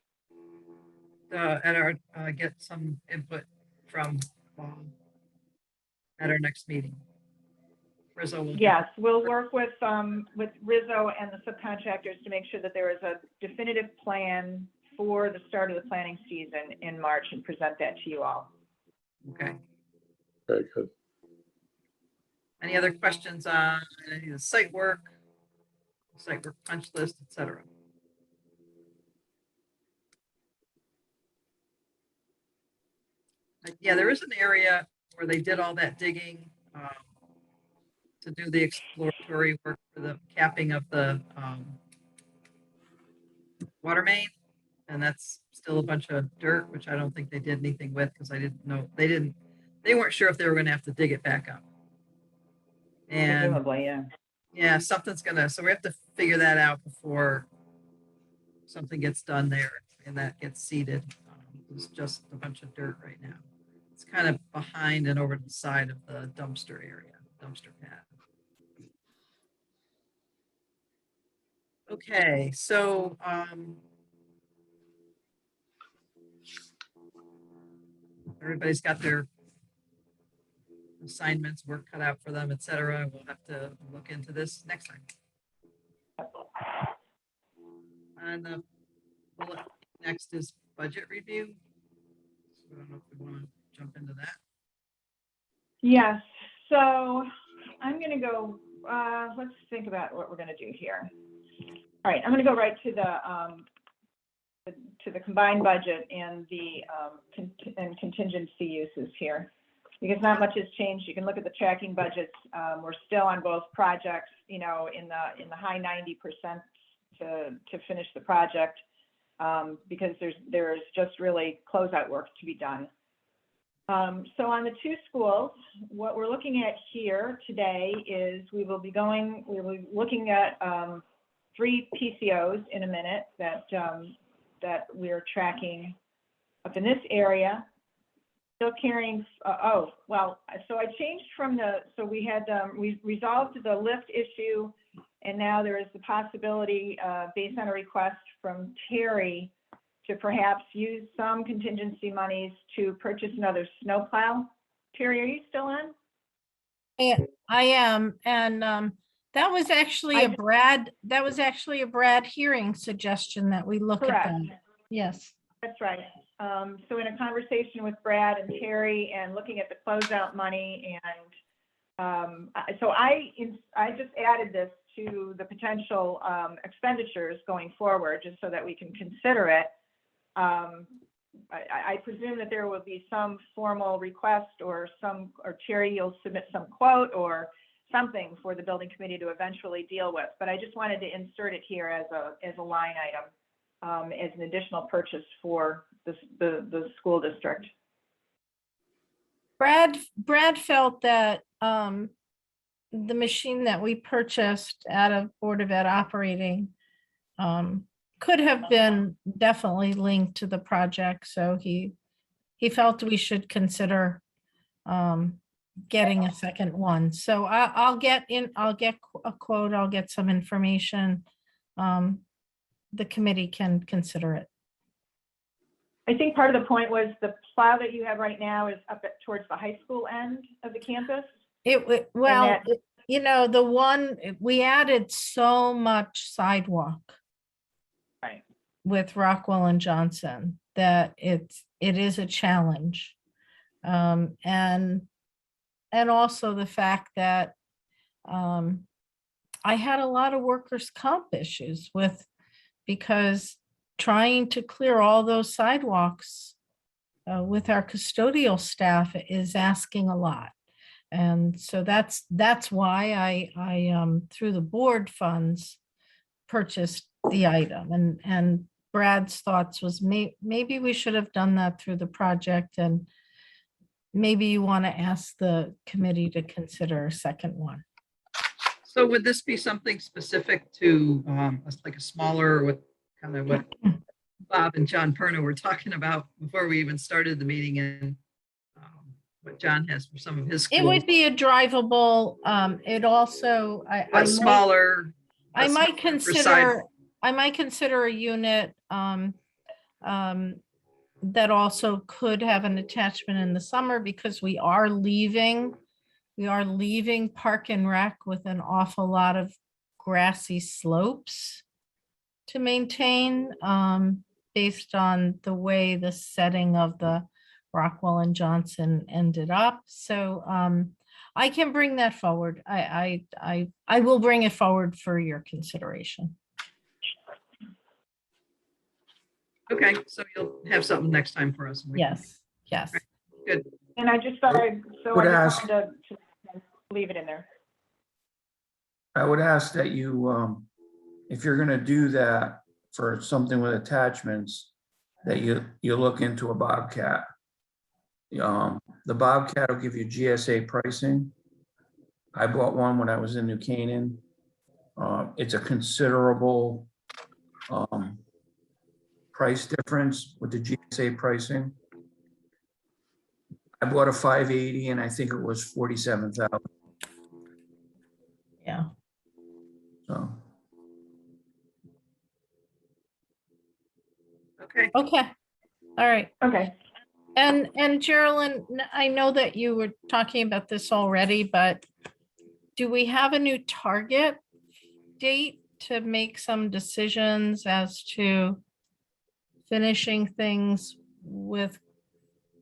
at our, get some input from at our next meeting. Rizzo will. Yes, we'll work with Rizzo and the subcontractors to make sure that there is a definitive plan for the start of the planning season in March and present that to you all. Okay. Very good. Any other questions on any of the site work punch list, et cetera? Yeah, there is an area where they did all that digging to do the exploratory work for the capping of the water main. And that's still a bunch of dirt, which I don't think they did anything with because I didn't know, they weren't sure if they were gonna have to dig it back up. And Presumably, yeah. yeah, something's gonna, so we have to figure that out before something gets done there and that gets seeded. It's just a bunch of dirt right now. It's kind of behind and over to the side of the dumpster area, dumpster pad. Okay, so everybody's got their assignments, work cut out for them, et cetera. We'll have to look into this next time. And the bullet next is budget review. So I don't know if we want to jump into that. Yes, so I'm gonna go, let's think about what we're gonna do here. All right, I'm gonna go right to the combined budget and the contingency uses here. Because not much has changed. You can look at the tracking budgets. We're still on both projects, you know, in the high 90% to finish the project, because there's just really closeout work to be done. So on the two schools, what we're looking at here today is we will be looking at 3 PCOs in a minute that we're tracking up in this area. Still carrying, so I changed from so we had, we resolved the lift issue, and now there is the possibility, based on a request from Terry, to perhaps use some contingency monies to purchase another snowplow. Terry, are you still on? I am, and that was actually a Brad Hearing suggestion that we look at Correct. that. Yes. That's right. So in a conversation with Brad and Terry and looking at the closeout money, and so I just added this to the potential expenditures going forward, just so that we can consider it. I presume that there will be some formal request or Terry, you'll submit some quote or something for the building committee to eventually deal with. But I just wanted to insert it here as a line item. As an additional purchase for the school district. Brad felt that the machine that we purchased out of Board of Ed operating could have been definitely linked to the project. So he felt we should consider getting a second one. So I'll get a quote, I'll get some information. The committee can consider it. I think part of the point was the plow that you have right now is up towards the high school end of the campus. You know, the one, we added so much sidewalk. Right. With Rockwell and Johnson that it is a challenge. And also the fact that I had a lot of workers' comp issues because trying to clear all those sidewalks with our custodial staff is asking a lot. And so that's why I through the board funds purchased the item, and Brad's thoughts was maybe we should have done that through the project, and maybe you want to ask the committee to consider a second one. So would this be something specific to like a smaller, what kind of what Bob and John Perna were talking about before we even started the meeting, and what John has for some of his It schools? would be a drivable, it also, But smaller. I but might smaller for side- consider a unit that also could have an attachment in the summer, because we are leaving Park and Rec with an awful lot of grassy slopes to maintain, based on the way the setting of the Rockwell and Johnson ended up. So I can bring that forward. I will bring it forward for your consideration. Okay, so you'll have something next time for us. and we can- Yes, yes. Good. And I just thought I Would just ask- wanted to leave it in there. I would ask that you, if you're gonna do that for something with attachments, that you look into a Bobcat. The Bobcat will give you GSA pricing. I bought one when I was in New Canaan. It's a considerable price difference with the GSA pricing. I bought a 580 and I think it was 47,000. Yeah. So, Okay. Okay. All right. Okay. And Geraldine, I know that you were talking about this already, but do we have a new target date to make some decisions as to finishing things with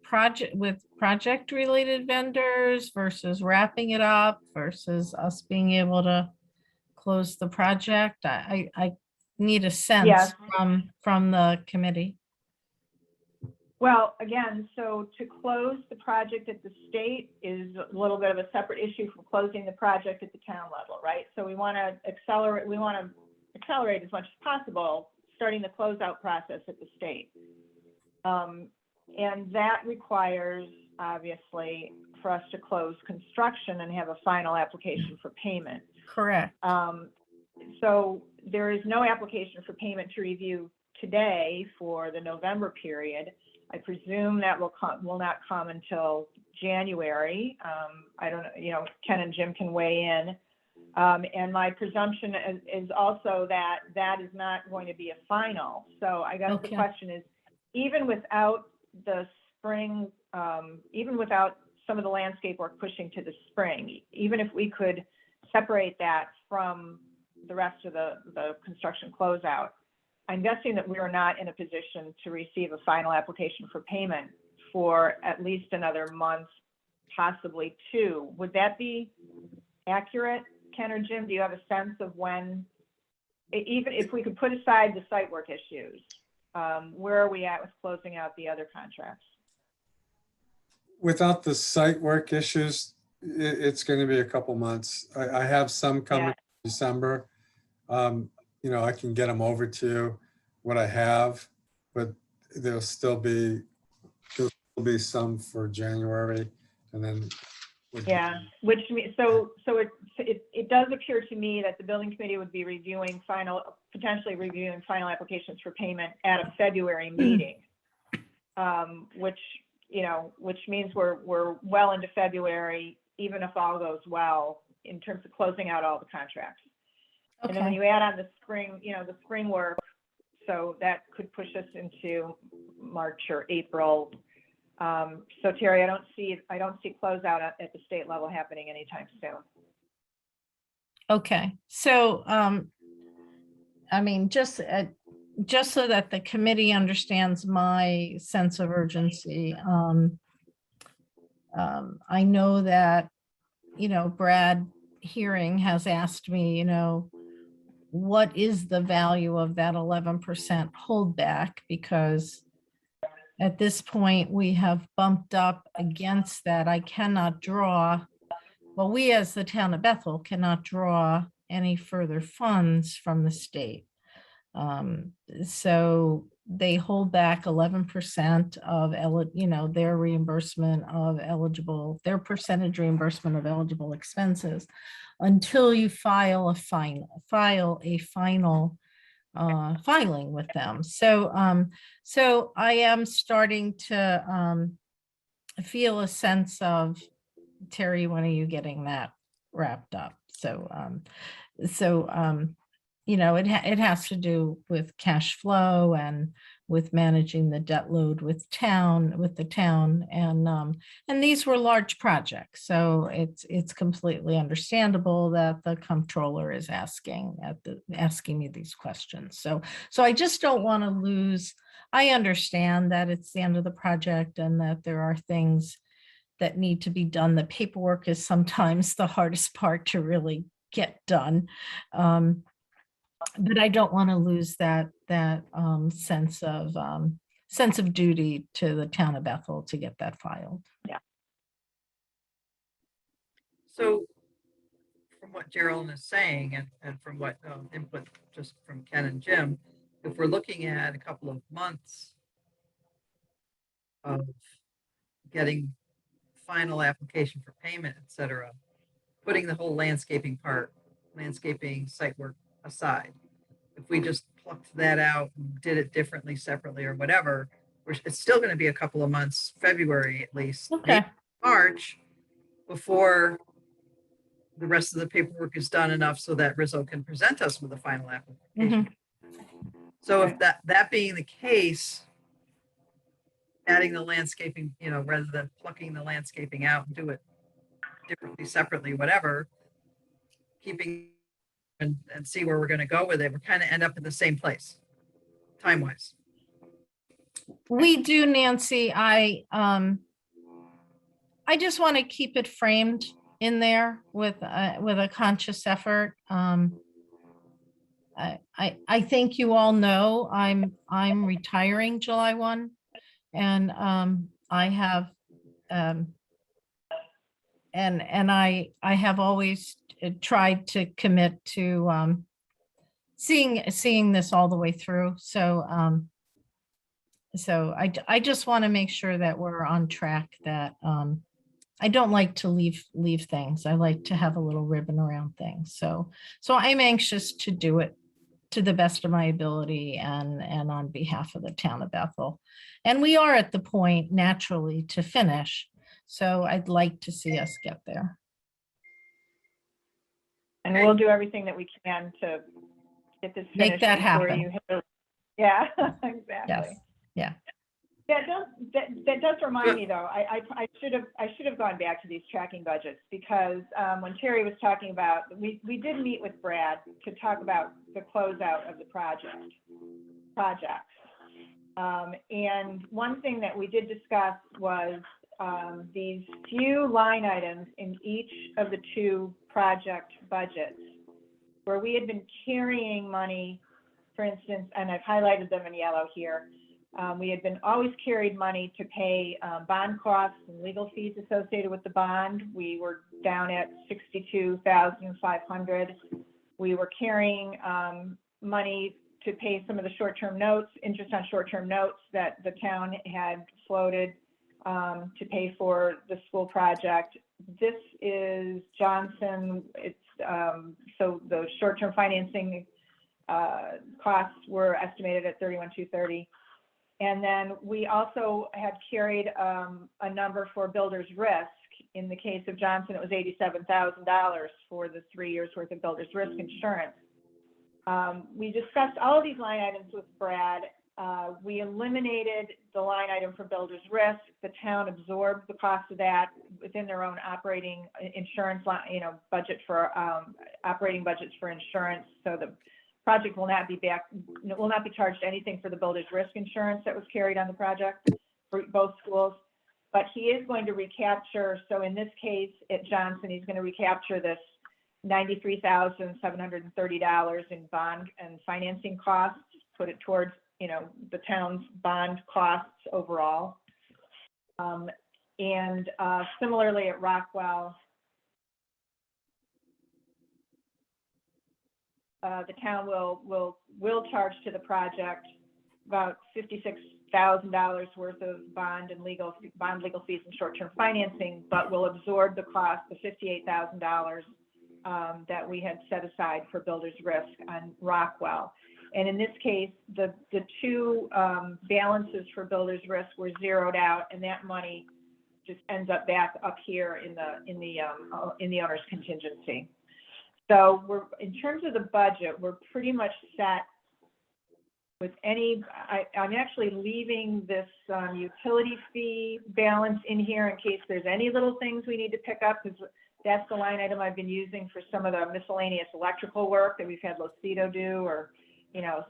project related vendors versus wrapping it up versus us being able to close the project? I need a sense Yes. from the committee. Well, again, so to close the project at the state is a little bit of a separate issue from closing the project at the town level, right? So we want to accelerate as much as possible, starting the closeout process at the state. And that requires, obviously, for us to close construction and have a final application for payment. Correct. So there is no application for payment to review today for the November period. I presume that will not come until January. I don't know, Ken and Jim can weigh in. And my presumption is also that that is not going to be a final. So I guess the question is, even without the spring, even without some of the landscape work pushing to the spring, even if we could separate that from the rest of the construction closeout, I'm guessing that we are not in a position to receive a final application for payment for at least another month, possibly two. Would that be accurate, Ken or Jim? Do you have a sense of when, even if we could put aside the site work issues, where are we at with closing out the other contracts? Without the site work issues, it's going to be a couple months. I have some coming in December. I can get them over to you, what I have, but there'll still be some for January, and then. Yeah, which means, so it does appear to me that the building committee would be potentially reviewing final applications for payment at a February meeting, which means we're well into February, even if all goes well in terms of closing out all the contracts. And then when you add on the spring work, so that could push us into March or April. So Terry, I don't see closeout at the state level happening anytime soon. Okay, so, I mean, just so that the committee understands my sense of urgency, I know that, Brad Hearing has asked me, what is the value of that 11% holdback? Because at this point, we have bumped up against that. I cannot draw, well, we as the town of Bethel cannot draw any further funds from the state. So they hold back 11% of, their reimbursement of their percentage reimbursement of eligible expenses until you file a final filing with them. So I am starting to feel a sense of, Terry, when are you getting that wrapped up? It has to do with cash flow and with managing the debt load with the town. And these were large projects. So it's completely understandable that the comptroller is asking me these questions. So I just don't want to lose. I understand that it's the end of the project and that there are things that need to be done. The paperwork is sometimes the hardest part to really get done. But I don't want to lose that sense of duty to the town of Bethel to get that filed. So from what Geraldine is saying and from what input just from Ken and Jim, if we're looking at a couple of months of getting final application for payment, et cetera, putting the whole landscaping site work aside, if we just plucked that out and did it differently, separately, or whatever, it's still going to be a couple of months, February at least, Okay. maybe March, before the rest of the paperwork is done enough so that Rizzo can present us with a final application. So if that being the case, adding the landscaping, rather than plucking the landscaping out and do it differently, separately, whatever, keeping and see where we're going to go with it, we're kind of end up in the same place, time-wise. We do, Nancy. I just want to keep it framed in there with a conscious effort. I think you all know I'm retiring July 1, and I have and I have always tried to commit to seeing this all the way through. So I just want to make sure that we're on track, that I don't like to leave things. I like to have a little ribbon around things. So I'm anxious to do it to the best of my ability and on behalf of the town of Bethel. And we are at the point naturally to finish. So I'd like to see us get there. And we'll do everything that we can to get this finished. Make that before happen. you hit- Yeah, exactly. Yes. Yeah. That does remind me, though, I should have gone back to these tracking budgets, because when Terry was talking about, we did meet with Brad to talk about the closeout of the projects. And one thing that we did discuss was these few line items in each of the two project budgets where we had been carrying money, for instance, and I've highlighted them in yellow here. We had been always carried money to pay bond costs and legal fees associated with the bond. We were down at $62,500. We were carrying money to pay some of the short-term notes, interest on short-term notes that the town had floated to pay for the school project. This is Johnson. It's so the short-term financing costs were estimated at $31,230. And then we also had carried a number for builder's risk. In the case of Johnson, it was $87,000 for the 3 years worth of builder's risk insurance. We discussed all of these line items with Brad. We eliminated the line item for builder's risk. The town absorbed the cost of that within their own operating insurance, budget for operating budgets for insurance. So the project will not be charged anything for the builder's risk insurance that was carried on the project for both schools. But he is going to recapture. So in this case at Johnson, he's going to recapture this $93,730 in bond and financing costs, put it towards the town's bond costs overall. And similarly at Rockwell, the town will charge to the project about $56,000 worth of bond legal fees and short-term financing, but will absorb the cost of $58,000 that we had set aside for builder's risk on Rockwell. And in this case, the two balances for builder's risk were zeroed out, and that money just ends up back up here in the owner's contingency. So in terms of the budget, we're pretty much set with I'm actually leaving this utility fee balance in here in case there's any little things we need to pick up, because that's the line item I've been using for some of the miscellaneous electrical work that we've had Lucido do, or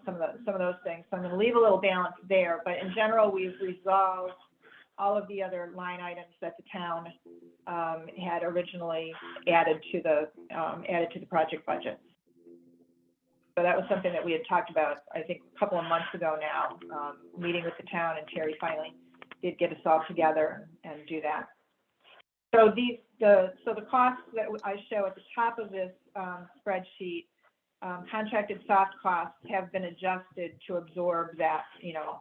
some of those things. So I'm going to leave a little balance there, but in general, we've resolved all of the other line items that the town had originally added to the project budget. So that was something that we had talked about, I think, a couple of months ago now, meeting with the town, and Terry finally did get us all together and do that. So the costs that I show at the top of this spreadsheet, contracted soft costs, have been adjusted to absorb that,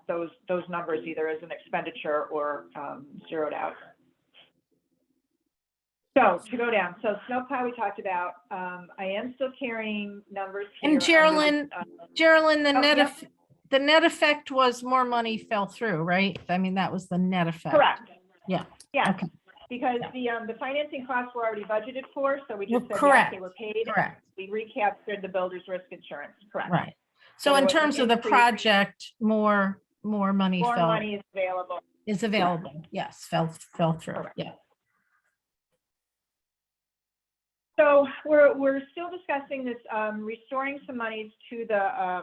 those numbers either as an expenditure or zeroed out. So to go down, so snowplow we talked about. I am still carrying numbers here. And Geraldine, yep. The net effect was more money fell through, right? I mean, that was the net effect. Correct. Yeah. Yeah. Okay. Because the financing costs were already budgeted for, so we just said yes, correct. they were paid. Correct. We recaptured the builder's risk insurance. Correct. Right. So there in was an terms of the increase. Project, more money More money is available. is available. Yes, fell through. Correct. Yeah. So we're still discussing this, restoring some monies to the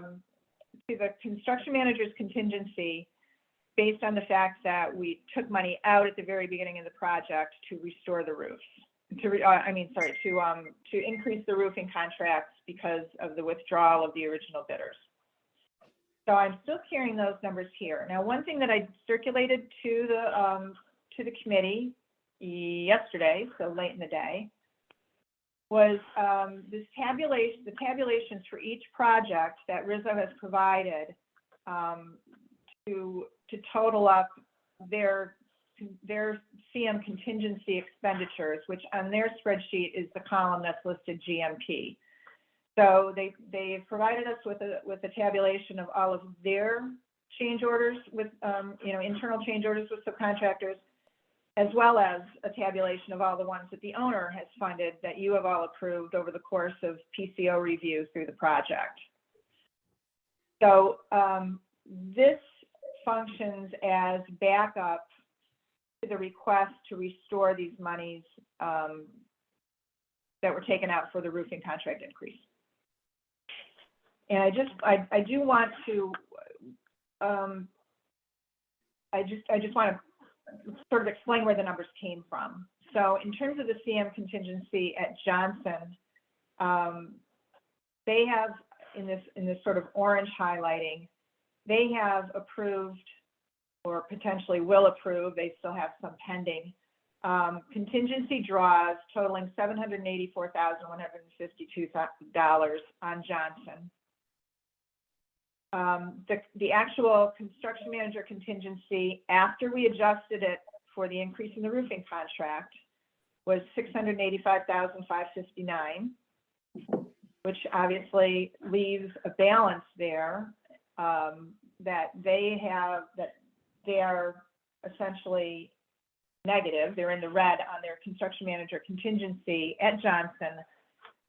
construction manager's contingency, based on the fact that we took money out at the very beginning of the project to restore the roofs, to increase the roofing contracts because of the withdrawal of the original bidders. So I'm still carrying those numbers here. Now, one thing that I circulated to the committee yesterday, so late in the day, was the tabulations for each project that Rizzo has provided to total up their CM contingency expenditures, which on their spreadsheet is the column that's listed GMP. So they provided us with a tabulation of all of their change orders with internal change orders with subcontractors, as well as a tabulation of all the ones that the owner has funded that you have all approved over the course of PCO review through the project. So this functions as backup to the request to restore these monies that were taken out for the roofing contract increase. And I do want to, I just want to sort of explain where the numbers came from. So in terms of the CM contingency at Johnson, they have in this sort of orange highlighting, they have approved or potentially will approve, they still have some pending, contingency draws totaling $784,152 on Johnson. The actual construction manager contingency, after we adjusted it for the increase in the roofing contract, was $685,559, which obviously leaves a balance there that they are essentially negative. They're in the red on their construction manager contingency at Johnson,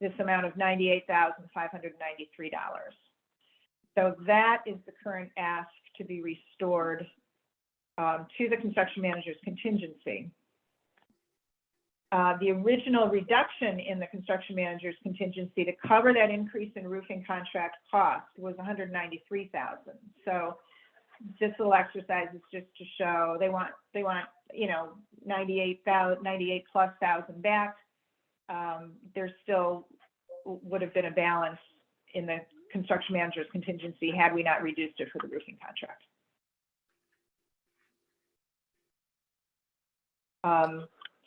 this amount of $98,593. So that is the current ask to be restored to the construction manager's contingency. The original reduction in the construction manager's contingency to cover that increase in roofing contract cost was $193,000. So this little exercise is just to show they want 98 plus thousand back. There still would have been a balance in the construction manager's contingency had we not reduced it for the roofing contract.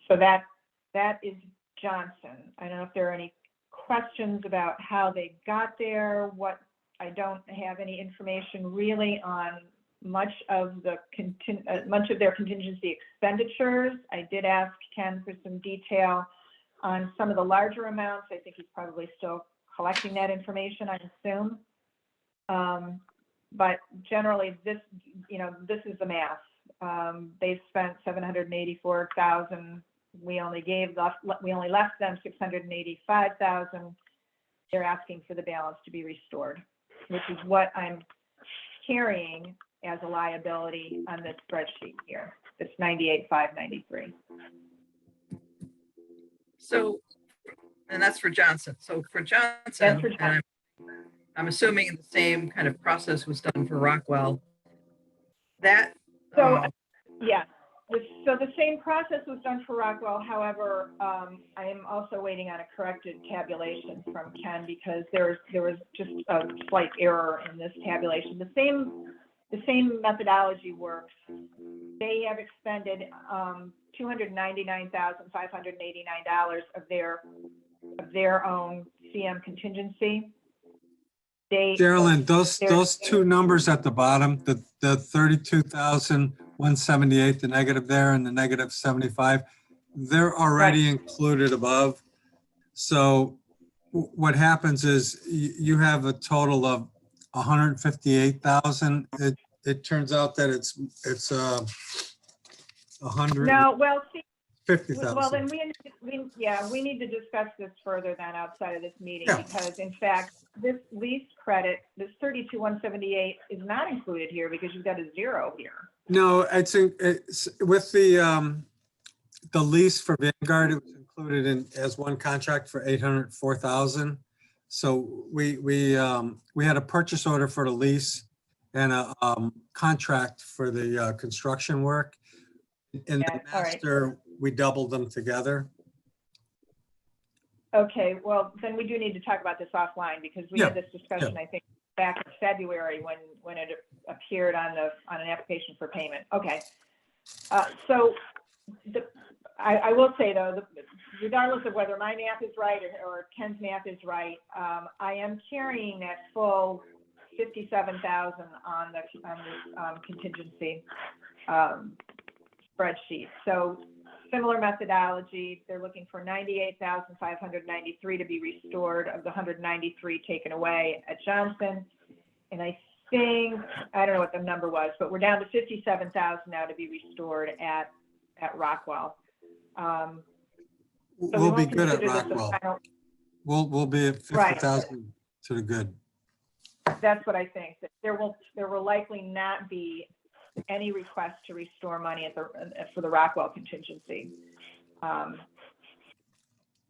So that is Johnson. I don't know if there are any questions about how they got there, what I don't have any information really on much of their contingency expenditures. I did ask Ken for some detail on some of the larger amounts. I think he's probably still collecting that information, I assume. But generally, this is the math. They've spent 784,000. We only left them 685,000. They're asking for the balance to be restored, which is what I'm carrying as a liability on this spreadsheet here. It's 98,593. So, and that's for Johnson. So for Johnson, That's for Johnson. and I'm assuming the same kind of process was done for Rockwell. That, So, yeah, so the same process was done for Rockwell. However, I am also waiting on a corrected tabulation from Ken because there was just a slight error in this tabulation. The same methodology works. They have expended $299,589 of their own CM contingency. Geraldine, those two numbers at the bottom, the 32,178, the negative there, and the negative 75, they're already included above. So what happens is you have a total of 158,000. It turns out that it's 150,000. No, well, see, well, then we need to discuss this further then outside of this meeting, because in fact, this lease credit, this 32,178 is not included here because you've got a zero here. No, it's with the lease for Vanguard, it was included in as one contract for 804,000. So we had a purchase order for the lease and a contract for the construction work. In the master, we doubled them together. Okay, well, then we do need to talk about this offline because we had this discussion, I think, back in February when it appeared on an application for payment. Okay, so I will say though, regardless of whether my math is right or Ken's math is right, I am carrying that full 57,000 on this contingency spreadsheet. So similar methodology, they're looking for 98,593 to be restored of the 193 taken away at Johnson. And I think, I don't know what the number was, but we're down to 57,000 now to be restored at Rockwell. We'll be good at Rockwell. We'll be at 50,000 to the good. That's what I think. That there will likely not be any request to restore money for the Rockwell contingency.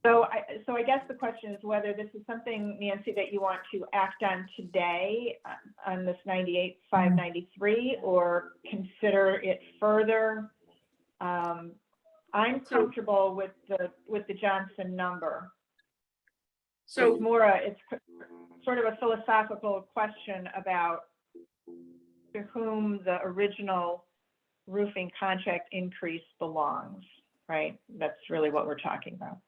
So I guess the question is whether this is something, Nancy, that you want to act on today on this 98,593 or consider it further. I'm comfortable with the Johnson number. So it's sort of a philosophical question about to whom the original roofing contract increase belongs, right? That's really what we're talking about.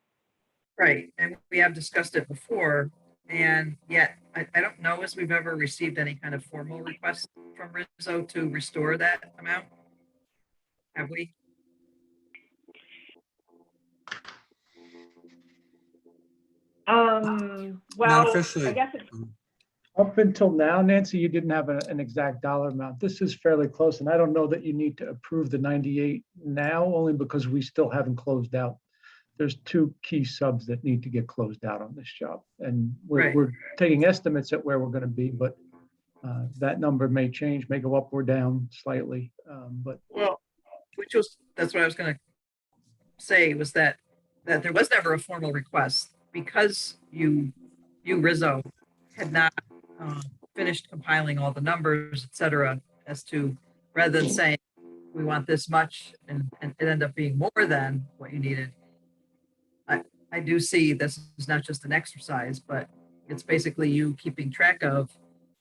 Right, and we have discussed it before, and yet I don't know if we've ever received any kind of formal request from Rizzo to restore that amount. Have we? Well, I guess it's up until now, Nancy, you didn't have an exact dollar amount. This is fairly close, and I don't know that you need to approve the 98 now, only because we still haven't closed out. There's two key subs that need to get closed out on this job, and we're taking estimates at where we're going to be, but that number may change, may go up or down slightly. But that's what I was going to say was that there was never a formal request because you Rizzo had not finished compiling all the numbers, et cetera, as to rather than saying we want this much and it ended up being more than what you needed. I do see this is not just an exercise, but it's basically you keeping track of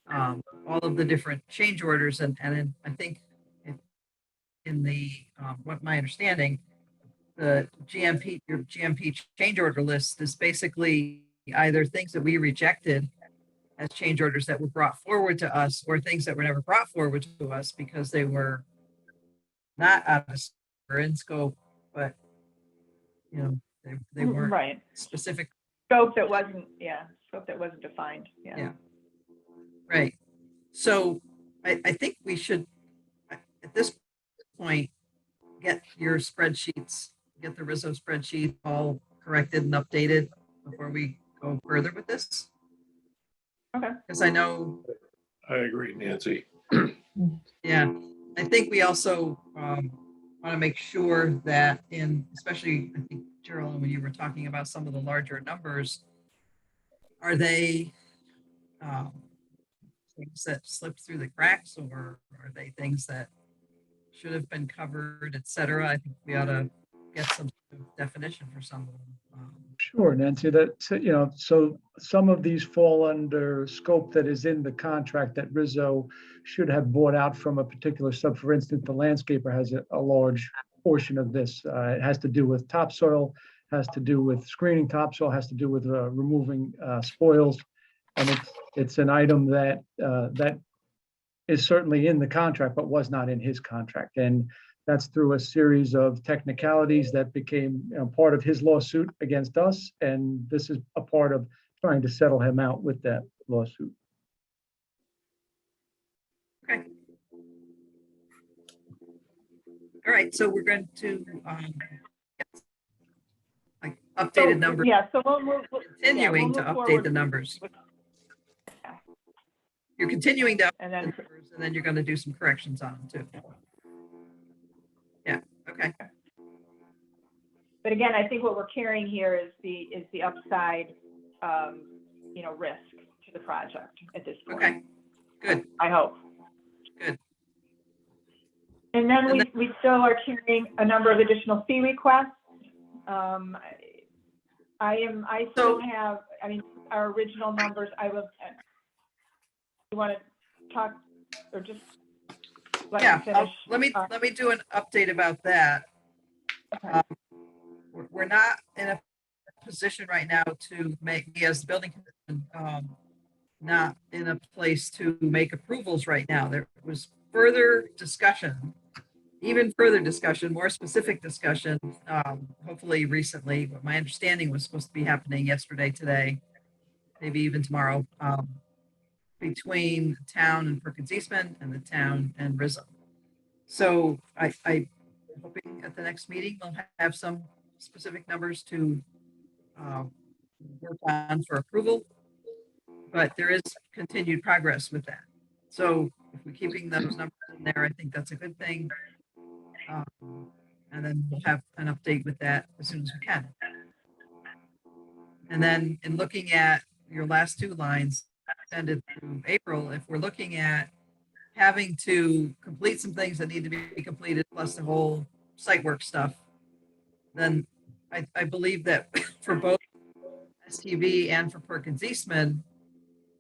all of the different change orders. And I think in the, what my understanding, your GMP change order list is basically either things that we rejected as change orders that were brought forward to us, or things that were never brought forward to us because they were not out of scope or in scope, but they weren't Right. specific. Scope that wasn't, scope that wasn't defined, Yeah. Right. So I think we should, at this point, get your spreadsheets, get the Rizzo spreadsheet all corrected and updated before we go further with this. Okay. Because I know, I agree, Nancy. yeah, I think we also want to make sure that especially, I think, Geraldine, when you were talking about some of the larger numbers, are they things that slipped through the cracks, or are they things that should have been covered, et cetera? I think we ought to get some sort of definition for some of them. Sure, Nancy, so some of these fall under scope that is in the contract that Rizzo should have bought out from a particular sub. For instance, the landscaper has a large portion of this. It has to do with topsoil, has to do with screening topsoil, has to do with removing spoils. And it's an item that is certainly in the contract, but was not in his contract. And that's through a series of technicalities that became part of his lawsuit against us. And this is a part of trying to settle him out with that lawsuit. Okay. All right, so we're going to get, updated numbers. Yeah, so we'll continuing to move update forward the numbers. You're continuing to update and the then numbers, and then you're going to do some corrections on them too. Yeah. Okay. But again, I think what we're carrying here is the upside, risk to the project at this point. Okay. Good. I hope. Good. And then we still are carrying a number of additional fee requests. I still have, our original numbers. You want to talk or just let me finish? Let me do an update about that. Okay. We're not in a position right now to make, as the building commission, not in a place to make approvals right now. There was further discussion, even further discussion, more specific discussion, hopefully recently. But my understanding was supposed to be happening yesterday, today, maybe even tomorrow, between the town and Perkins Eastman and the town and Rizzo. So I'm hoping at the next meeting we'll have some specific numbers to work on for approval, but there is continued progress with that. So if we're keeping those numbers in there, I think that's a good thing. And then we'll have an update with that as soon as we can. And then in looking at your last two lines, extended through April, if we're looking at having to complete some things that need to be completed, plus the whole site work stuff, then I believe that for both STV and for Perkins Eastman,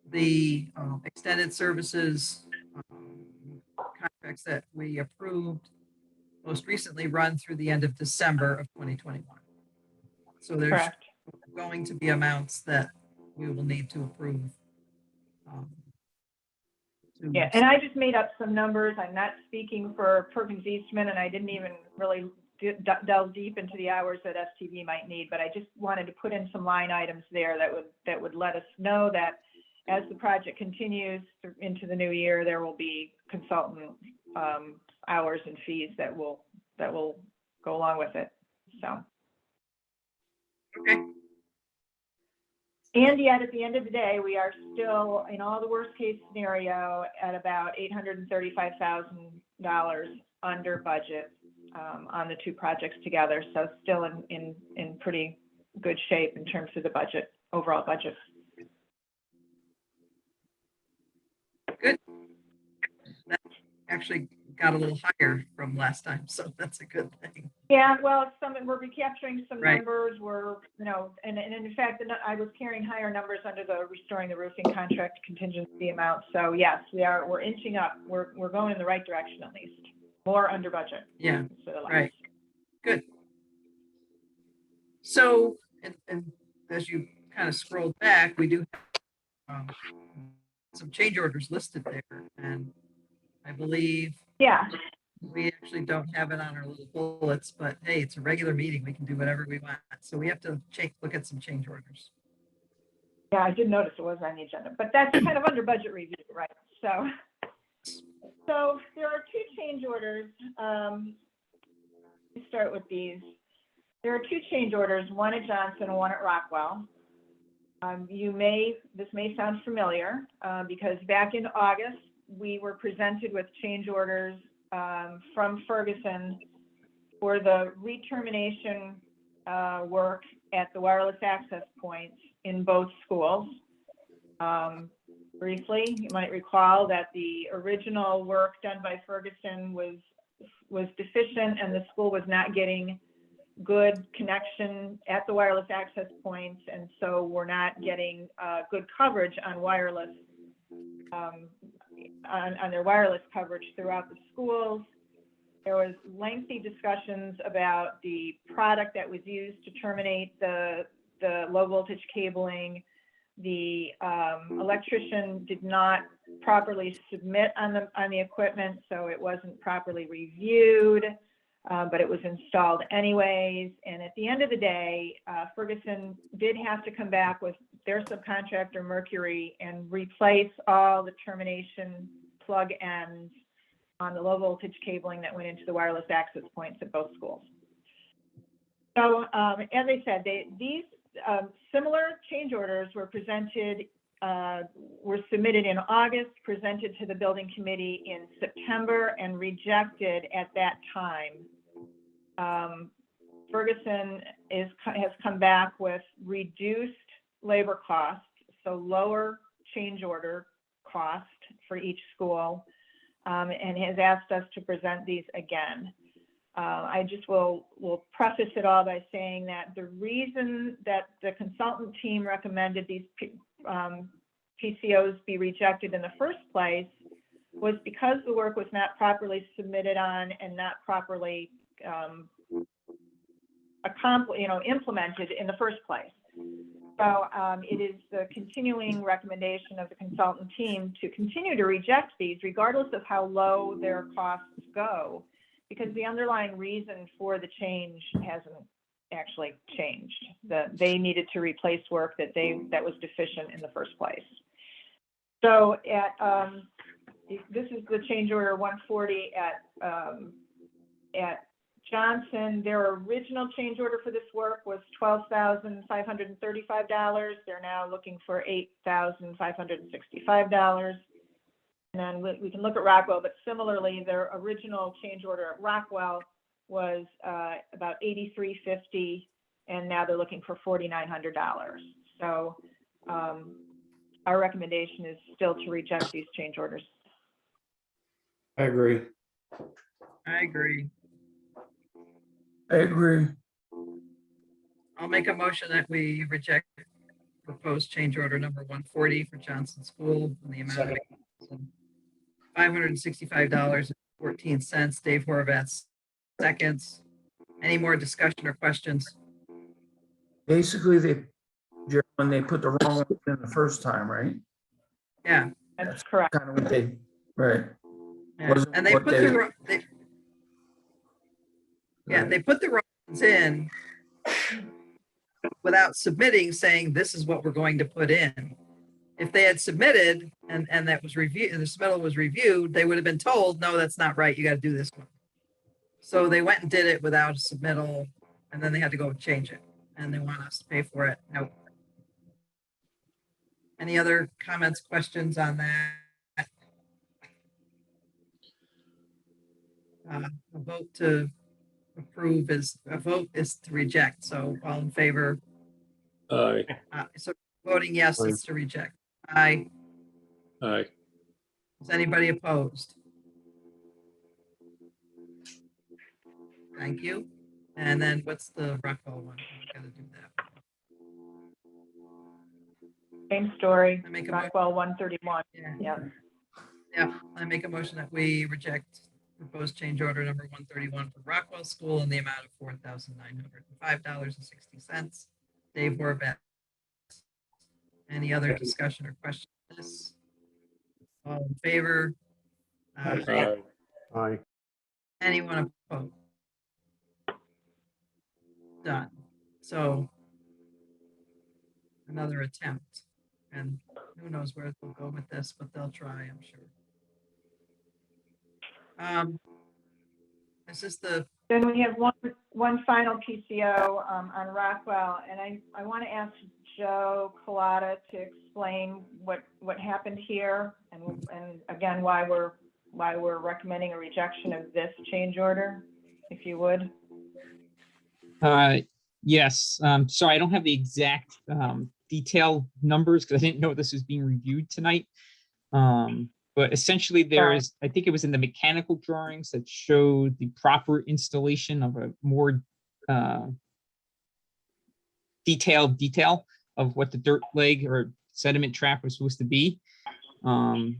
the extended services contracts that we approved most recently run through the end of December of 2021. So there's Correct. going to be amounts that we will need to approve. Yeah, and I just made up some numbers. I'm not speaking for Perkins Eastman, and I didn't even really delve deep into the hours that STV might need, but I just wanted to put in some line items there that would let us know that as the project continues into the new year, there will be consultant hours and fees that will go along with it. So. Okay. And yet, at the end of the day, we are still, in all the worst case scenario, at about $835,000 under budget on the two projects together. So still in pretty good shape in terms of the budget, overall budget. Good. That actually got a little higher from last time, so that's a good thing. Yeah, well, we're recapturing some Right. numbers. And in fact, I was carrying higher numbers under the restoring the roofing contract contingency amount. So yes, we're inching up. We're going in the right direction at least. More under budget. Yeah, instead of less. right. Good. So, and as you kind of scroll back, we do have some change orders listed there, and I believe Yeah, we actually don't have it on our little bullets, but hey, it's a regular meeting. We can do whatever we want. So we have to look at some change orders. yeah, I did notice it was on the agenda, but that's kind of under budget review, right? So there are two change orders. Let's start with these. There are two change orders, one at Johnson and one at Rockwell. This may sound familiar because back in August, we were presented with change orders from Ferguson for the re-termination work at the wireless access points in both schools. Briefly, you might recall that the original work done by Ferguson was deficient and the school was not getting good connection at the wireless access points, and so we're not getting good coverage on wireless, on their wireless coverage throughout the schools. There was lengthy discussions about the product that was used to terminate the low voltage cabling. The electrician did not properly submit on the equipment, so it wasn't properly reviewed. But it was installed anyways. And at the end of the day, Ferguson did have to come back with their subcontractor Mercury and replace all the termination plug ends on the low voltage cabling that went into the wireless access points at both schools. So as I said, these similar change orders were presented, were submitted in August, presented to the building committee in September, and rejected at that time. Ferguson has come back with reduced labor costs, so lower change order cost for each school, and has asked us to present these again. I just will preface it all by saying that the reason that the consultant team recommended these PCOs be rejected in the first place was because the work was not properly submitted on and not properly implemented in the first place. So it is the continuing recommendation of the consultant team to continue to reject these regardless of how low their costs go, because the underlying reason for the change hasn't actually changed. They needed to replace work that was deficient in the first place. So this is the change order 140 at Johnson. Their original change order for this work was $12,535. They're now looking for $8,565. And then we can look at Rockwell, but similarly, their original change order at Rockwell was about $8,350, and now they're looking for $4,900. So our recommendation is still to reject these change orders. I agree. I agree. I agree. I'll make a motion that we reject proposed change order number 140 for Johnson School in the amount of $565.14. Dave Horvath seconds. Any more discussion or questions? Basically, when they put the wrong one in the first time, right? Yeah, that's correct. Kind of what they, right. Yeah. And they put the wrong, they put the wrong ones in without submitting, saying this is what we're going to put in. If they had submitted and that was reviewed and the submittal was reviewed, they would have been told, no, that's not right. You got to do this one. So they went and did it without a submittal, and then they had to go change it, and they want us to pay for it. Nope. Any other comments, questions on that? A vote to approve is a vote is to reject. So all in favor? Aye. So voting yes is to reject. Aye. Aye. Is anybody opposed? Thank you. And then what's the Rockwell one? We gotta do that. Same story. I make a Rockwell 131. Yeah. Yeah. I make a motion that we reject proposed change order number 131 for Rockwell School in the amount of $4,905.60. Dave Horvath Any other discussion or question on this? All in favor? Aye. Anyone opposed? Done. So another attempt, and who knows where they'll go with this, but they'll try, I'm sure. This is the, Then we have one final PCO on Rockwell, and I want to ask Joe Collada to explain what happened here, and again, why we're recommending a rejection of this change order, if you would. Yes, sorry, I don't have the exact detail numbers because I didn't know this was being reviewed tonight. But essentially there's, I think it was in the mechanical drawings that showed the proper installation of a more detailed detail of what the dirt leg or sediment trap was supposed to be. And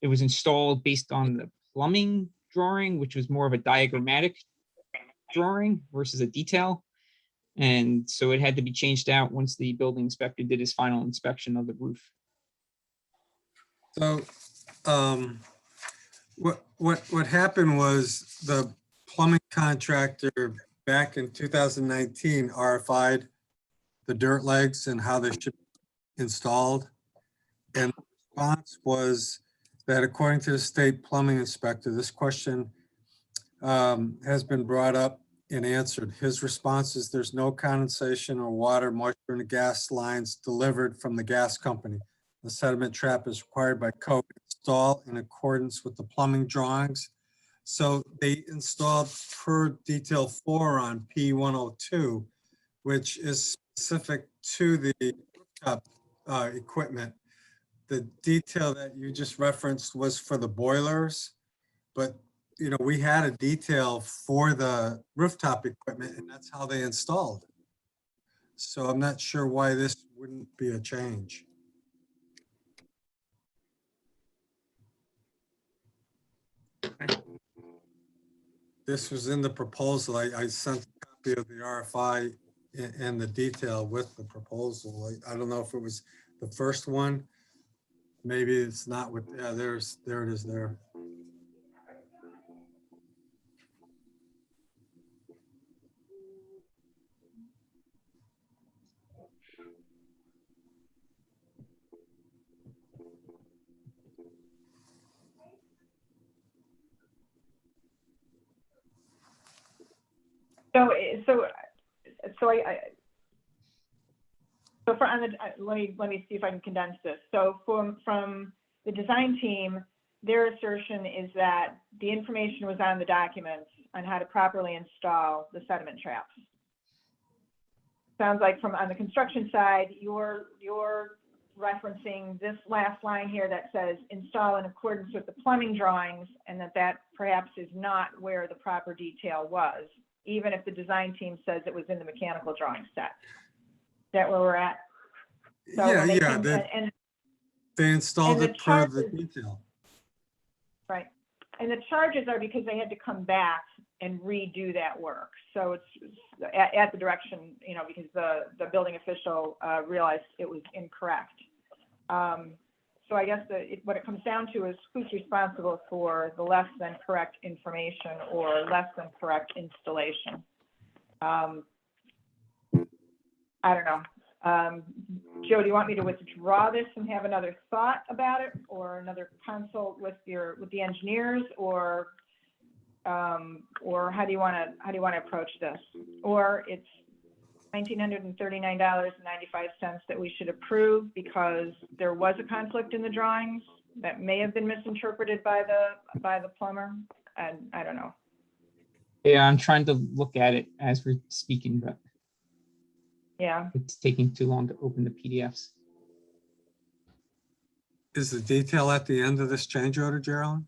it was installed based on the plumbing drawing, which was more of a diagrammatic drawing versus a detail. And so it had to be changed out once the building inspector did his final inspection of the roof. So what happened was the plumbing contractor back in 2019 RFI'd the dirt legs and how they should be installed. And the response was that according to the state plumbing inspector, this question has been brought up and answered. His response is there's no condensation or water, moisture in the gas lines delivered from the gas company. The sediment trap is required by code to install in accordance with the plumbing drawings. So they installed per detail 4 on P102, which is specific to the rooftop equipment. The detail that you just referenced was for the boilers, but you know, we had a detail for the rooftop equipment and that's how they installed. So I'm not sure why this wouldn't be a change. This was in the proposal. I sent a copy of the RFI and the detail with the proposal. I don't know if it was the first one. Maybe it's not with, yeah, there it is there. Let me see if I can condense this. So from the design team, their assertion is that the information was on the documents on how to properly install the sediment traps. Sounds like on the construction side, you're referencing this last line here that says install in accordance with the plumbing drawings, and that perhaps is not where the proper detail was, even if the design team says it was in the mechanical drawing set. Is that where we're at? So they installed it per the detail. Right. And the charges are because they had to come back and redo that work. So it's at the direction, you know, because the building official realized it was incorrect. So I guess what it comes down to is who's responsible for the less than correct information or less than correct installation. I don't know. Joe, do you want me to withdraw this and have another thought about it, or another consult with the engineers, or how do you want to approach this? Or it's $1,939.95 that we should approve because there was a conflict in the drawings that may have been misinterpreted by the plumber, and I don't know. Yeah, I'm trying to look at it as we're speaking, but yeah, it's taking too long to open the PDFs. Is the detail at the end of this change order, Geraldine?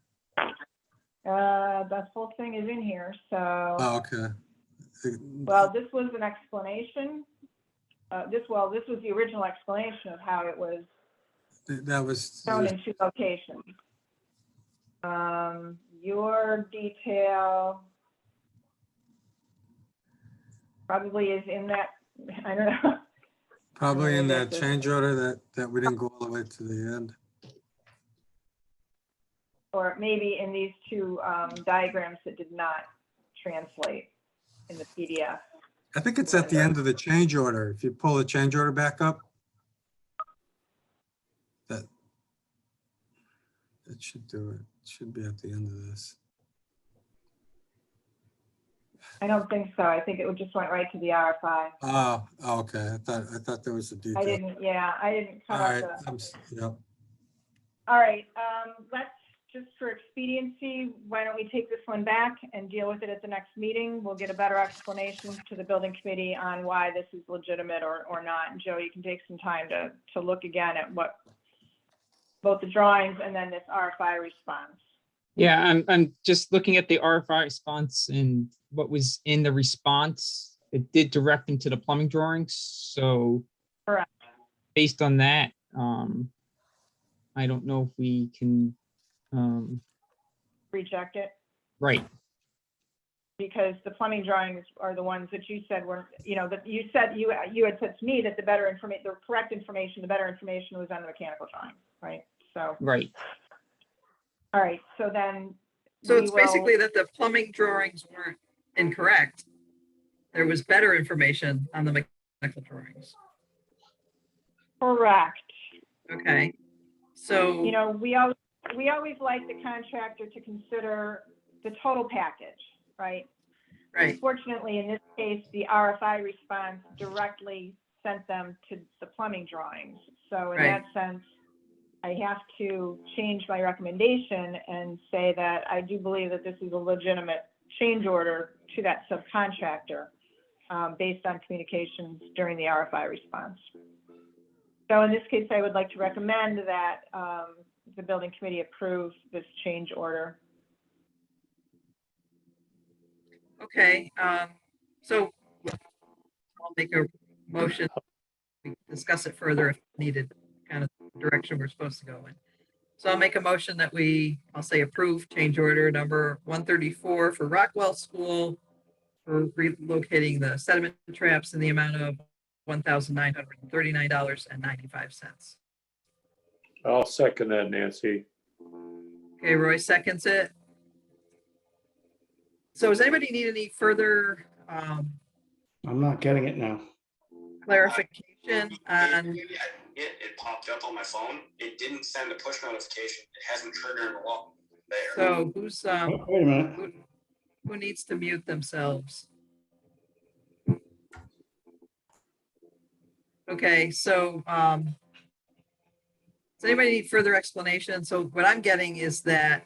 The whole thing is in here, so. Oh, okay. Well, this was an explanation. This was the original explanation of how it was. That was shown in 2 locations. Your detail probably is in that. I don't know. Probably in Yeah, that that's it. change order that we didn't go all the way to the end. Or maybe in these two diagrams that did not translate in the PDF. I think it's at the end of the change order. If you pull the change order back up. That should do it. It should be at the end of this. I don't think so. I think it just went right to the RFI. Oh, okay. I thought there was a detail. I didn't All cut right. off the. Yep. All right, let's, just for expediency, why don't we take this one back and deal with it at the next meeting? We'll get a better explanation to the building committee on why this is legitimate or not. And Joe, you can take some time to look again at what, both the drawings and then this RFI response. Yeah, I'm just looking at the RFI response and what was in the response. It did direct them to the plumbing drawings. So Correct. Based on that, I don't know if we can, Reject it, right. because the plumbing drawings are the ones that you said were, that you said, you had said to me that the better information, the correct information, the better information was on the mechanical drawing, right? So, Right. all right, so then. So we it's will- basically that the plumbing drawings weren't incorrect. There was better information on the mechanical drawings. Correct. Okay, so. We always like the contractor to consider the total package, right? Right, Unfortunately, in this case, the RFI response directly sent them to the plumbing drawings. So in Right. that sense, I have to change my recommendation and say that I do believe that this is a legitimate change order to that subcontractor based on communications during the RFI response. So in this case, I would like to recommend that the building committee approve this change order. okay, so I'll make a motion. We can discuss it further if needed, kind of direction we're supposed to go in. So I'll make a motion that I'll say approve change order number 134 for Rockwell School for relocating the sediment traps in the amount of $1,939.95. I'll second that, Nancy. Okay, Roy seconds it. So does anybody need any further I'm not getting it now. clarification on? It popped up on my phone. It didn't send a push notification. It hasn't triggered a lot there. So who's, Oh, wait a minute. who needs to mute themselves? Okay, so, does anybody need further explanation? So what I'm getting is that,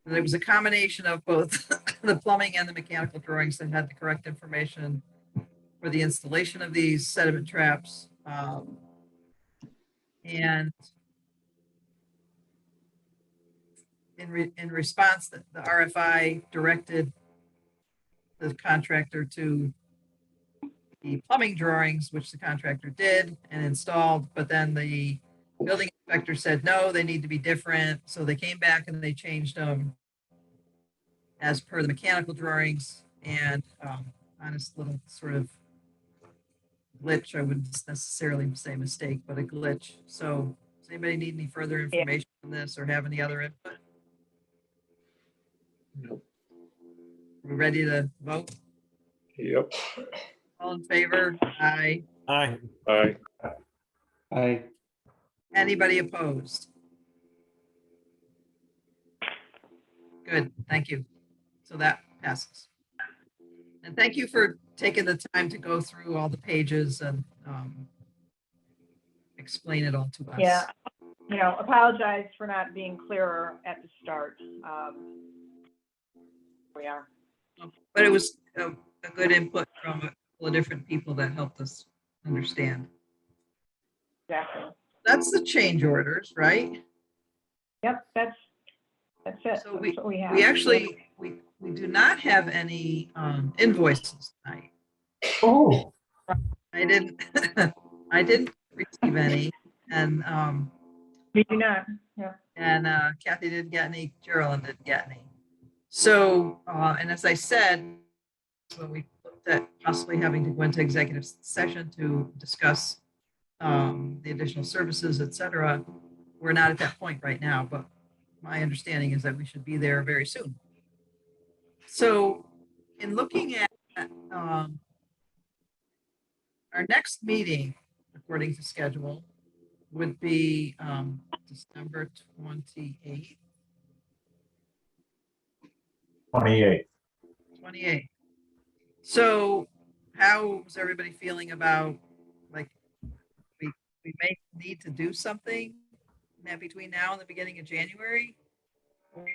there was a combination of both the plumbing and the mechanical drawings that had the correct information for the installation of these sediment traps. And in response, the RFI directed the contractor to the plumbing drawings, which the contractor did and installed, but then the building inspector said, no, they need to be different. So they came back and they changed them as per the mechanical drawings, and honest little sort of glitch. I wouldn't necessarily say mistake, but a glitch. So does anybody need any further information on this or have any other input? Nope. We ready to vote? Yep. All in favor? Aye. Aye. Aye. Anybody opposed? Good, thank you. So that passes. And thank you for taking the time to go through all the pages and explain it all to us. Yeah, apologize for not being clearer at the start. We are. But it was a good input from a couple of different people that helped us understand. Exactly. That's the change orders, right? Yep, that's it. So That's what we have. we actually, we do not have any invoices tonight. Oh, I didn't receive any, and We do not, yeah. and Kathy didn't get any, Geraldine didn't get any. So, and as I said, when we looked at possibly having to go into executive session to discuss the additional services, et cetera. We're not at that point right now, but my understanding is that we should be there very soon. So in looking at our next meeting, according to schedule, would be December 28th. 28. So how is everybody feeling about, like, we may need to do something between now and the beginning of January?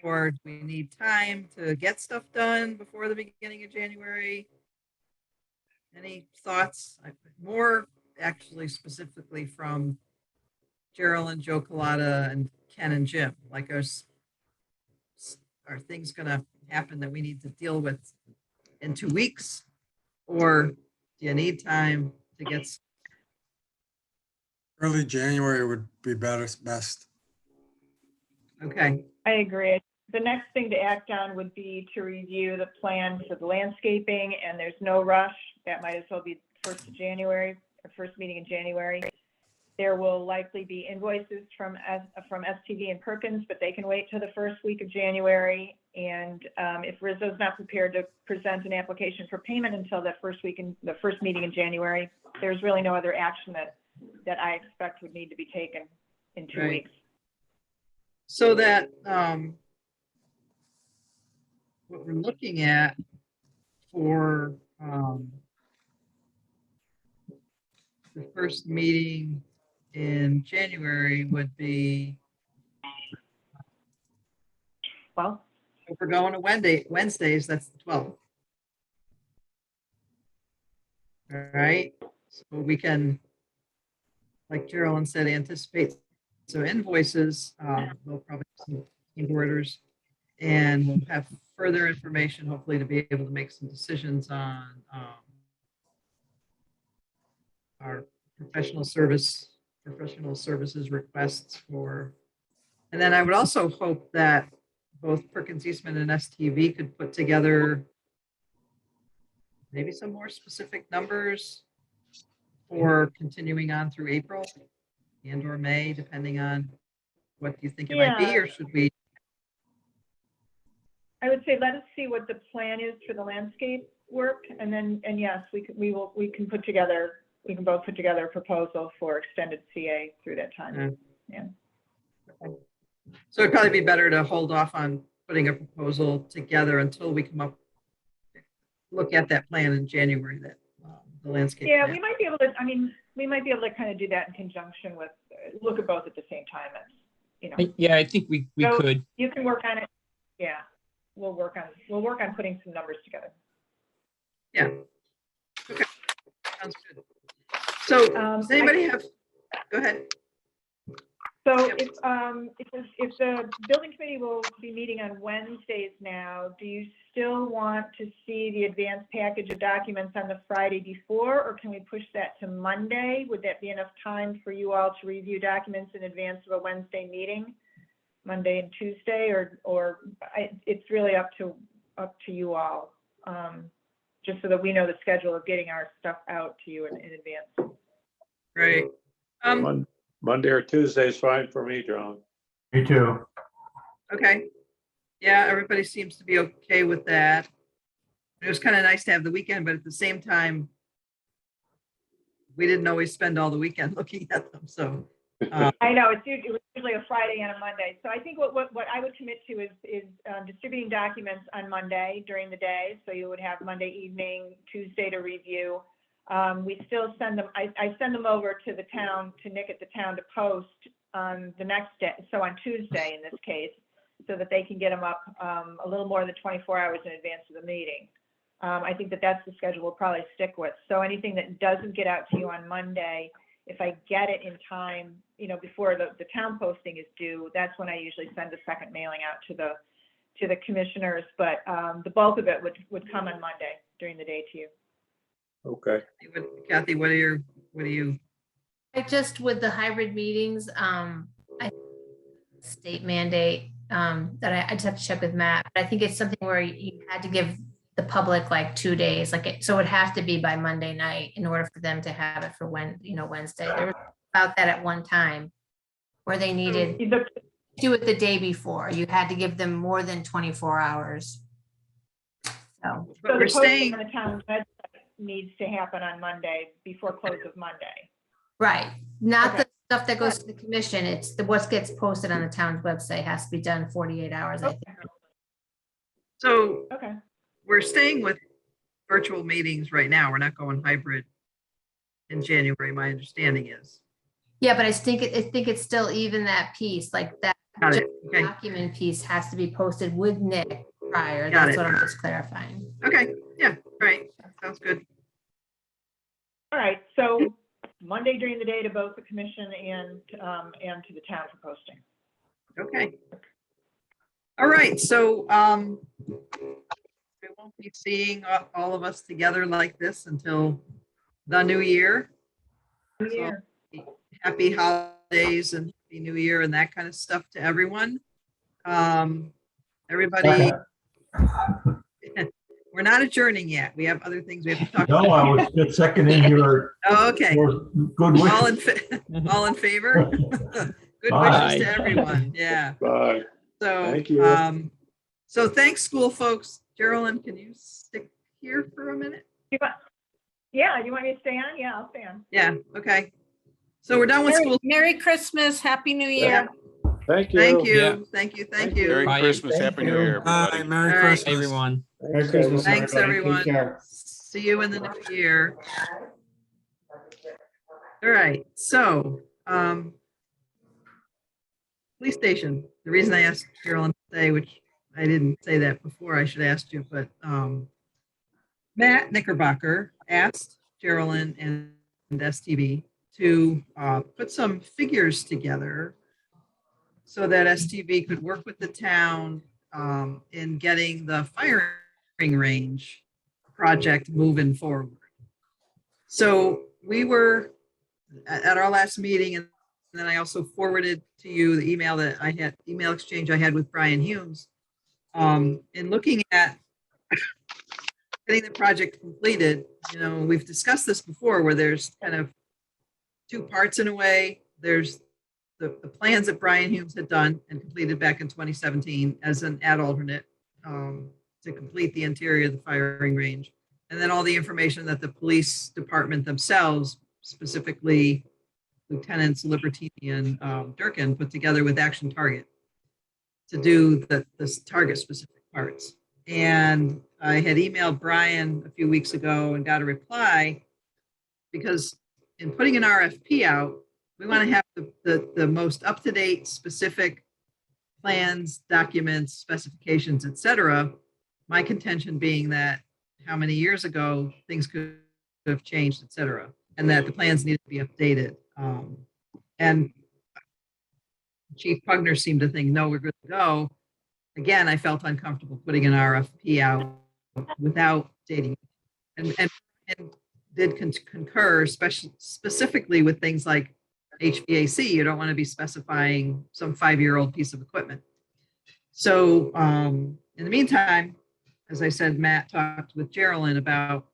Or do we need time to get stuff done before the beginning of January? Any thoughts? More actually specifically from Gerald and Joe Colada and Ken and Jim. Like, are things going to happen that we need to deal with in 2 weeks? Or do you need time to get? Early January would be best. Okay. I agree. The next thing to act on would be to review the plan for the landscaping, and there's no rush. That might as well be 1st of January, or first meeting in January. There will likely be invoices from STV and Perkins, but they can wait till the first week of January. And if Rizzo's not prepared to present an application for payment until the first meeting in January, there's really no other action that I expect would need to be taken in 2 weeks. So that what we're looking at for the first meeting in January would be, well, if we're going to Wednesdays, that's the 12th. All right, so we can, like Geraldine said, anticipate some invoices. We'll probably have some change orders, and we'll have further information, hopefully, to be able to make some decisions on our professional services requests for. And then I would also hope that both Perkins Eastman and STV could put together maybe some more specific numbers for continuing on through April and or May, depending on what you think it might be, or should we? I would say let us see what the plan is for the landscape work, and yes, we can both put together a proposal for extended CA through that time. Yeah. Okay. So it'd probably be better to hold off on putting a proposal together until we look at that plan in January, that the landscape. Yeah, plan. we might be able to. I mean, we might be able to kind of do that in conjunction with look at both at the same time. Yeah, I think we could. You can work on it. Yeah, we'll work on putting some numbers together. Yeah. Okay. Sounds good. So does anybody have? Go ahead. So if the building committee will be meeting on Wednesdays now, do you still want to see the advanced package of documents on the Friday before, or can we push that to Monday? Would that be enough time for you all to review documents in advance of a Wednesday meeting, Monday and Tuesday, or it's really up to you all, just so that we know the schedule of getting our stuff out to you in advance. Right. Monday or Tuesday is fine for me, John. Me too. Okay. Yeah, everybody seems to be okay with that. It was kind of nice to have the weekend, but at the same time, we didn't always spend all the weekend looking at them. So I know it was usually a Friday and a Monday. So I think what I would commit to is distributing documents on Monday during the day. So you would have Monday evening, Tuesday to review. We still send them, I send them over to the town, to Nick at the town, to post on the next day, so on Tuesday in this case, so that they can get them up a little more than 24 hours in advance of the meeting. I think that's the schedule we'll probably stick with. So anything that doesn't get out to you on Monday, if I get it in time, before the town posting is due, that's when I usually send a second mailing out to the commissioners. But the bulk of it would come on Monday during the day to you. Okay. Kathy, what do you? I just, with the hybrid meetings, state mandate, that I just have to check with Matt, but I think it's something where you had to give the public like 2 days, like so it would have to be by Monday night in order for them to have it for Wednesday. There was about that at one time where they needed to do it the day before. You had to give them more than 24 hours. So But the we're posting staying, on the town website needs to happen on Monday before close of Monday. right, not Okay. the stuff that goes to the commission. It's what gets posted on the town's website has to be done 48 hours, I think. so Okay. we're staying with virtual meetings right now. We're not going hybrid in January, my understanding is. Yeah, but I think it's still even that piece, like that Got it. Okay, document piece has to be posted with Nick prior. Got That's it. what I'm just clarifying. okay, yeah, right, sounds good. All right. So Monday during the day to both the commission and to the town for posting. Okay. All right, so we won't be seeing all of us together like this until the new year. So, happy holidays and happy new year and that kind of stuff to everyone. Everybody, we're not adjourning yet. We have other things we have to talk No, about. I was just seconding your Oh, okay. good All wishes. all in favor? Good Bye. wishes to everyone. Yeah. Bye. So, Thank you. So thanks, school folks. Geraldine, can you stick here for a minute? Yeah, you want me to stay on? Yeah, I'll stay on. Yeah, okay. So we're done with school. Merry Christmas, Happy New Year. Thank you. Thank you, Yeah. thank you, thank Merry you. Bye. Christmas, Thank Happy New you. Year, everybody. Bye, Merry All right. Christmas. Everyone. Merry Christmas, Thanks, everybody. Take everyone. care. See you in the new year. All right, so, police station. The reason I asked Carolyn to say, which I didn't say that before, I should have asked you, but Matt Knickerbocker asked Geraldine and STV to put some figures together so that STV could work with the town in getting the firing range project moving forward. So we were at our last meeting, and then I also forwarded to you the email exchange I had with Brian Humes in looking at getting the project completed. We've discussed this before where there's kind of two parts in a way. There's the plans that Brian Humes had done and completed back in 2017 as an ad alternate to complete the interior of the firing range. And then all the information that the police department themselves, specifically Lieutenants Libertini and Durkin, put together with Action Target to do the target specific parts. And I had emailed Brian a few weeks ago and got a reply because in putting an RFP out, we want to have the most up-to-date specific plans, documents, specifications, et cetera. My contention being that how many years ago things could have changed, et cetera, and that the plans need to be updated. And Chief Pugner seemed to think, no, we're good to go. Again, I felt uncomfortable putting an RFP out without dating, and did concur, specifically with things like HVAC. You don't want to be specifying some 5-year-old piece of equipment. So in the meantime, as I said, Matt talked with Geraldine about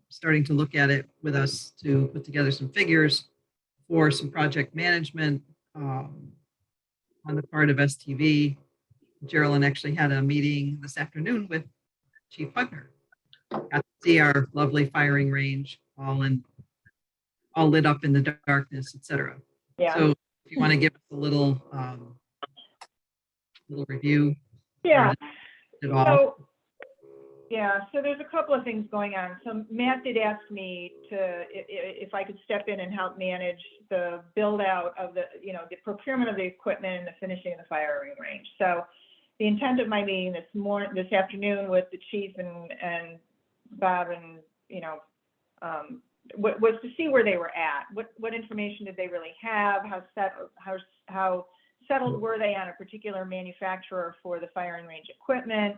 starting to look at it with us to put together some figures for some project management on the part of STV. Geraldine actually had a meeting this afternoon with Chief Pugner. Got to see our lovely firing range all lit up in the darkness, et cetera. Yeah. So if you want to give us a little review. Yeah. So there's a couple of things going on. So Matt did ask me if I could step in and help manage the build out of the procurement of the equipment and the finishing of the firing range. So the intent of my meeting this afternoon with the chief and Bob and was to see where they were at. What information did they really have? How settled were they on a particular manufacturer for the firing range equipment?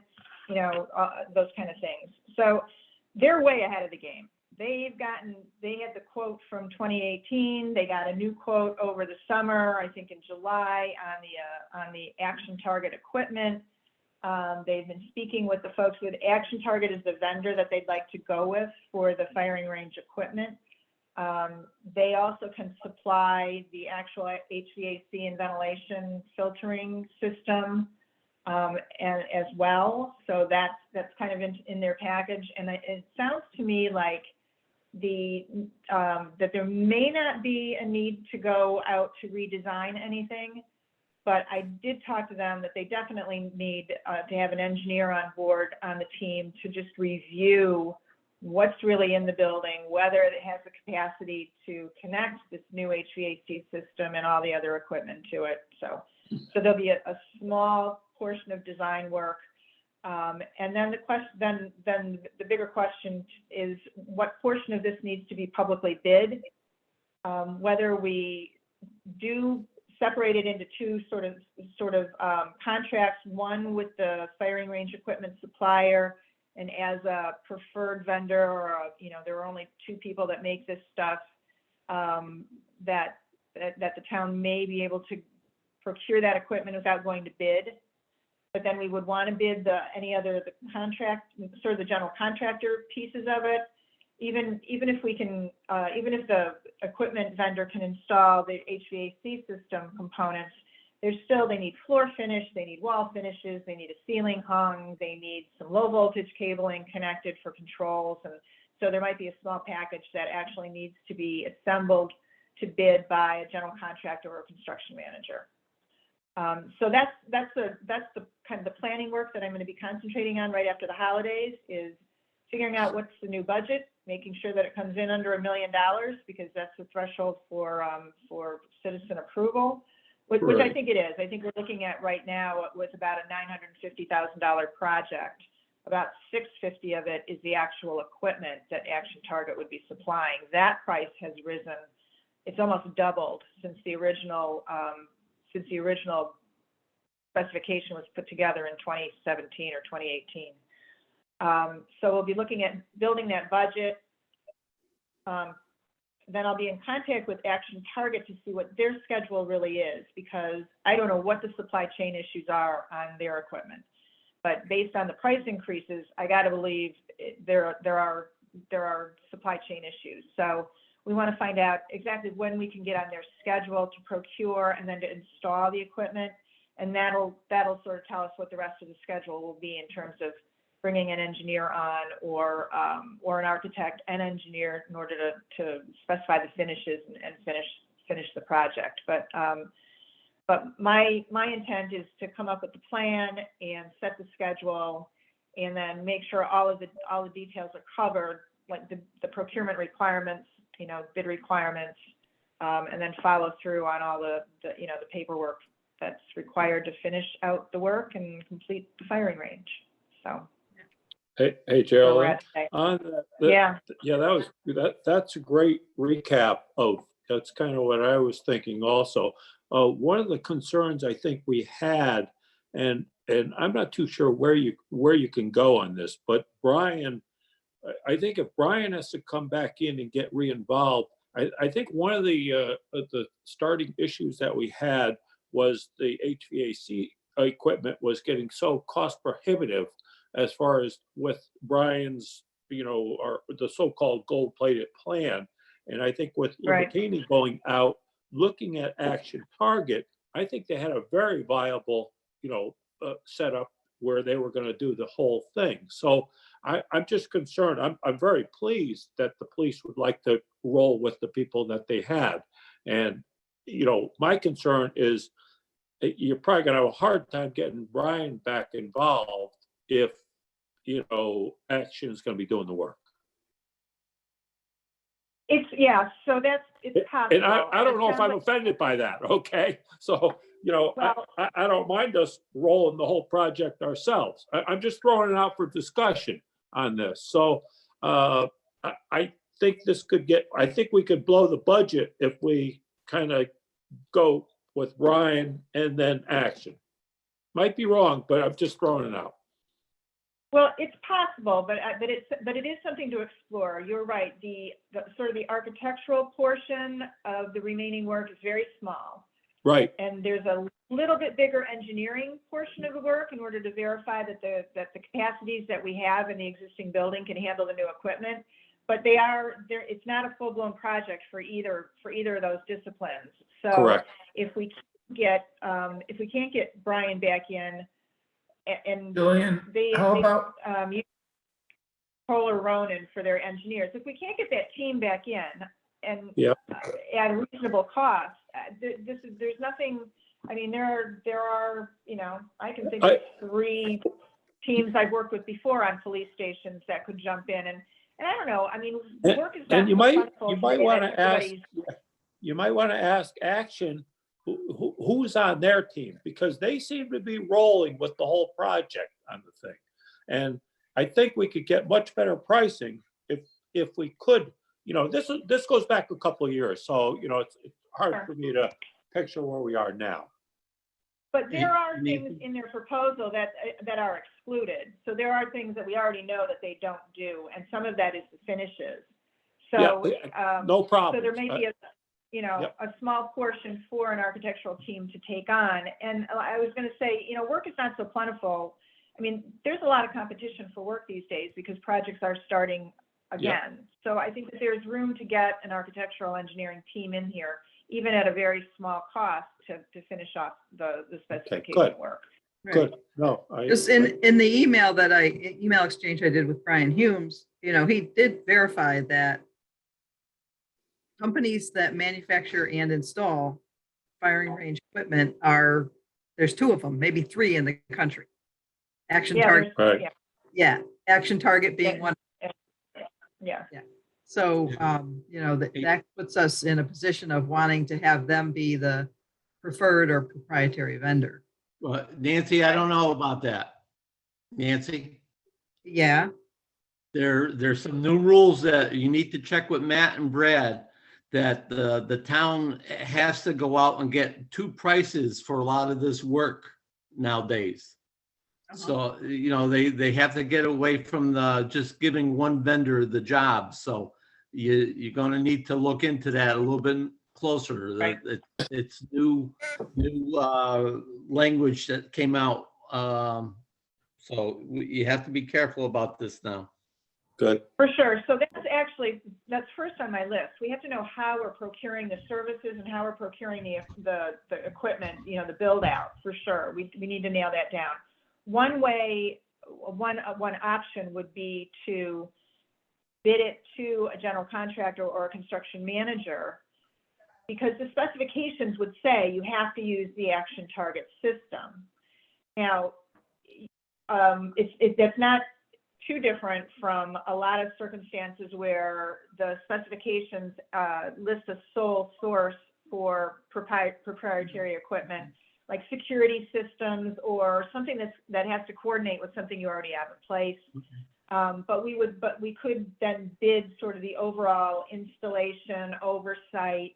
Those kind of things. So they're way ahead of the game. They had the quote from 2018. They got a new quote over the summer, I think in July, on the Action Target equipment. They've been speaking with the folks with Action Target as the vendor that they'd like to go with for the firing range equipment. They also can supply the actual HVAC and ventilation filtering system and as well. So that's kind of in their package. And it sounds to me like that there may not be a need to go out to redesign anything, but I did talk to them that they definitely need to have an engineer on board on the team to just review what's really in the building, whether it has the capacity to connect this new HVAC system and all the other equipment to it. So there'll be a small portion of design work. And then then the bigger question is what portion of this needs to be publicly bid, whether we do separate it into two sort of contracts, one with the firing range equipment supplier, and as a preferred vendor, or there are only two people that make this stuff, that the town may be able to procure that equipment without going to bid. But then we would want to bid the contract, sort of the general contractor pieces of it. Even if we can, even if the equipment vendor can install the HVAC system components, they need floor finish, they need wall finishes, they need a ceiling hung, they need some low voltage cabling connected for controls. And so there might be a small package that actually needs to be assembled to bid by a general contractor or a construction manager. So that's the kind of the planning work that I'm going to be concentrating on right after the holidays, is figuring out what's the new budget, making sure that it comes in under $1 million, because that's the threshold for citizen approval, which I think it is. I think we're looking at right now with about a $950,000 project. About $650,000 of it is the actual equipment that Action Target would be supplying. That price has risen. It's almost doubled since the original specification was put together in 2017 or 2018. So we'll be looking at building that budget. Then I'll be in contact with Action Target to see what their schedule really is, because I don't know what the supply chain issues are on their equipment. But based on the price increases, I got to believe there are supply chain issues. So we want to find out exactly when we can get on their schedule to procure and then to install the equipment, and that'll sort of tell us what the rest of the schedule will be in terms of bringing an engineer on, or an architect and engineer in order to specify the finishes and finish the project. But my intent is to come up with the plan and set the schedule, and then make sure all the details are covered, like the procurement requirements, bid requirements, and then follow through on all the paperwork that's required to finish out the work and complete the firing range. So. Hey, Geraldine, on that's a great recap of, that's kind of what I was thinking also. One of the concerns I think we had, and I'm not too sure where you can go on this, but Brian, I think if Brian has to come back in and get re-involved, I think one of the starting issues that we had was the HVAC equipment was getting so cost prohibitive, as far as with Brian's, or the so-called gold-plated plan. And I think with Libertini going out, looking at Action Target, I think they had a very viable, setup where they were going to do the whole thing. So I'm just concerned. I'm very pleased that the police would like to roll with the people that they had. And, my concern is you're probably going to have a hard time getting Brian back involved if, Action is going to be doing the work. So it's possible. And I don't know if I'm offended by that, okay? So, I don't mind us rolling the whole project ourselves. I'm just throwing it out for discussion on this. So I think I think we could blow the budget if we kind of go with Ryan and then Action. Might be wrong, but I'm just throwing it out. Well, it's possible, but it is something to explore. You're right. The sort of the architectural portion of the remaining work is very small. Right. And there's a little bit bigger engineering portion of the work in order to verify that the capacities that we have in the existing building can handle the new equipment. But it's not a full-blown project for either of those disciplines. So Correct. if we can't get Brian back in, and Jillian, they how about, use Kohler Ronan for their engineers, if we can't get that team back in and Yep. at a reasonable cost, there's nothing. I mean, there are, I can think of 3 teams I've worked with before on police stations that could jump in, and I don't know. I mean, work is not And you so might wonderful want today to that ask. everybody's- You might want to ask Action who's on their team, because they seem to be rolling with the whole project on the thing. And I think we could get much better pricing if we could. This goes back a couple of years, so it's hard for me to picture where we are now. But there are things in their proposal that are excluded. So there are things that we already know that they don't do, and some of that is the finishes. So no problem. So there may be a small portion for an architectural team to take on. And I was going to say, work is not so plentiful. I mean, there's a lot of competition for work these days because projects are starting again. So I think that there's room to get an architectural engineering team in here, even at a very small cost, to finish off the specification work. Good. No, Just in the email exchange I did with Brian Humes, he did verify that companies that manufacture and install firing range equipment there's 2 of them, maybe 3 in the country. Action Target. Right. Yeah. Action Target being one. Yeah. So, that puts us in a position of wanting to have them be the preferred or proprietary vendor. Well, Nancy, I don't know about that. Nancy? Yeah. There's some new rules that you need to check with Matt and Brad, that the town has to go out and get 2 prices for a lot of this work nowadays. So, they have to get away from just giving one vendor the job. So you're going to need to look into that a little bit closer. Right. It's new language that came out. So you have to be careful about this now. Good. For sure. So that's first on my list. We have to know how we're procuring the services and how we're procuring the equipment, the build out, for sure. We need to nail that down. One option would be to bid it to a general contractor or a construction manager, because the specifications would say you have to use the Action Target system. Now, that's not too different from a lot of circumstances where the specifications list a sole source for proprietary equipment, like security systems or something that has to coordinate with something you already have in place. But we could then bid sort of the overall installation oversight.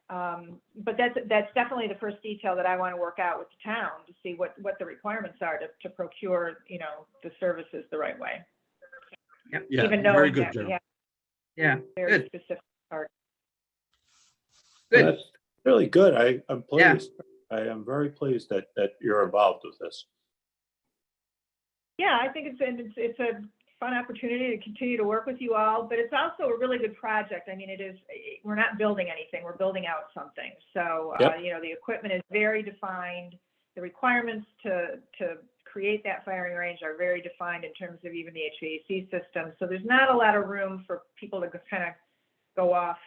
But that's definitely the first detail that I want to work out with the town to see what the requirements are to procure, the services the right way. Yep. Yeah, Even though very good, we have Yeah. very Good. specific part. Good. That's really good. I'm pleased. I am very pleased that you're involved with this. Yeah, I think it's a fun opportunity to continue to work with you all, but it's also a really good project. I mean, we're not building anything, we're building out something. So, Yep. The equipment is very defined. The requirements to create that firing range are very defined in terms of even the HVAC system. So there's not a lot of room for people to kind of go off,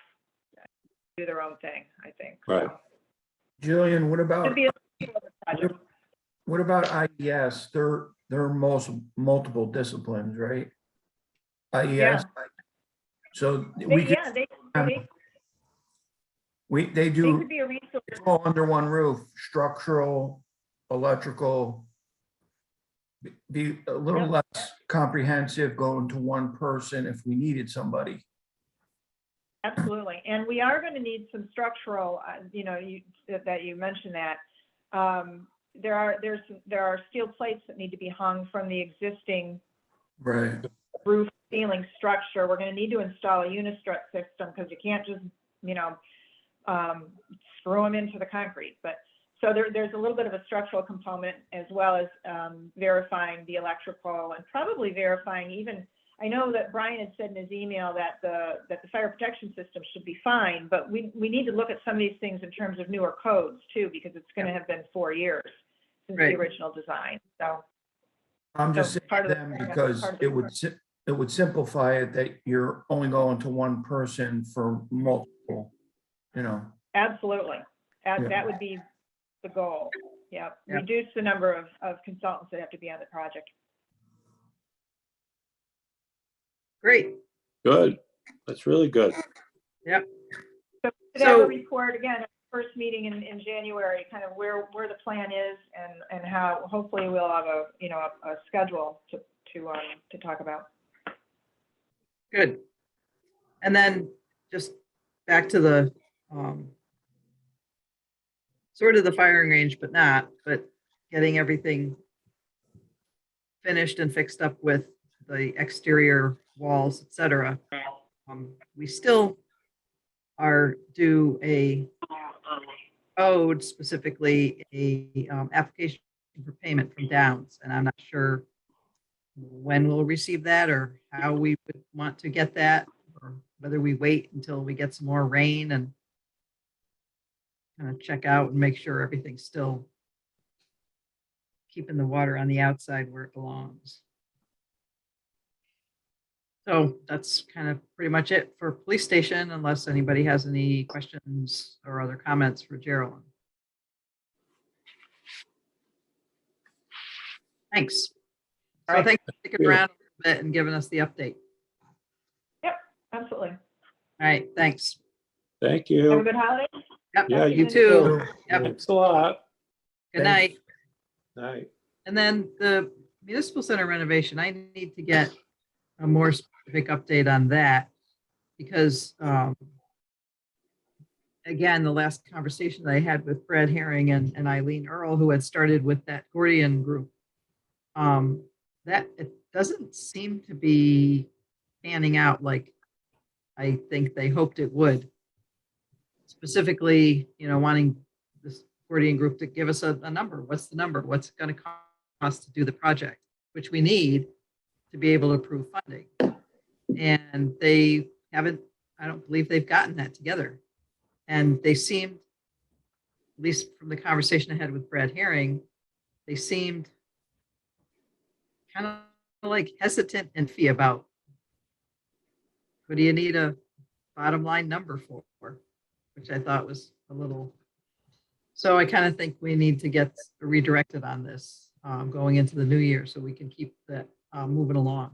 do their own thing, I think. Right. Jillian, what about, Should be a project. what about IES? They're multiple disciplines, right? IES. Yeah. So we could, Yeah, they they do, could be a resource. it's all under one roof, structural, electrical. Be a little Yep. less comprehensive going to one person if we needed somebody. Absolutely. And we are going to need some structural, that you mentioned that. There are steel plates that need to be hung from the existing Right. roof ceiling structure. We're going to need to install a unistrut system because you can't just, screw them into the concrete. But so there's a little bit of a structural component as well as verifying the electrical and probably verifying even, I know that Brian had said in his email that the fire protection system should be fine, but we need to look at some of these things in terms of newer codes too, because it's going to have been 4 years since the original design. So I'm just So part saying of them the- because part of the it would, it would simplify it that you're only going to one person for multiple, you know. absolutely. Yeah. That would be the goal. Yeah, reduce the number of consultants that have to be on the project. Great. Good. That's really good. Yep. So to have a So- report again, first meeting in January, kind of where the plan is and how hopefully we'll have a schedule to talk about. Good. And then just back to the sort of the firing range, but getting everything finished and fixed up with the exterior walls, et cetera. We still are due a code, specifically a application for payment from Downs, and I'm not sure when we'll receive that or how we would want to get that, or whether we wait until we get some more rain and kind of check out and make sure everything's still keeping the water on the outside where it belongs. So that's kind of pretty much it for police station, unless anybody has any questions or other comments for Geraldine. Thanks. All So right. thanks for sticking around a little bit and giving us the update. Absolutely. All right, thanks. Thank Have a you. good holiday. Yep, Yeah, you you too. Yep, Thanks a lot. good night. Night. And then the municipal center renovation, I need to get a more specific update on that because again, the last conversation that I had with Brad Herring and Eileen Earl, who had started with that Gordian group, that it doesn't seem to be panning out like I think they hoped it would. Specifically, wanting this Gordian group to give us a number. What's the number? What's it going to cost to do the project, which we need to be able to approve funding. And they haven't, I don't believe they've gotten that together. And they seemed, at least from the conversation I had with Brad Herring, they seemed kind of like hesitant and iffy about what do you need a bottom line number for, which I thought was a little, so I kind of think we need to get redirected on this going into the new year so we can keep that moving along.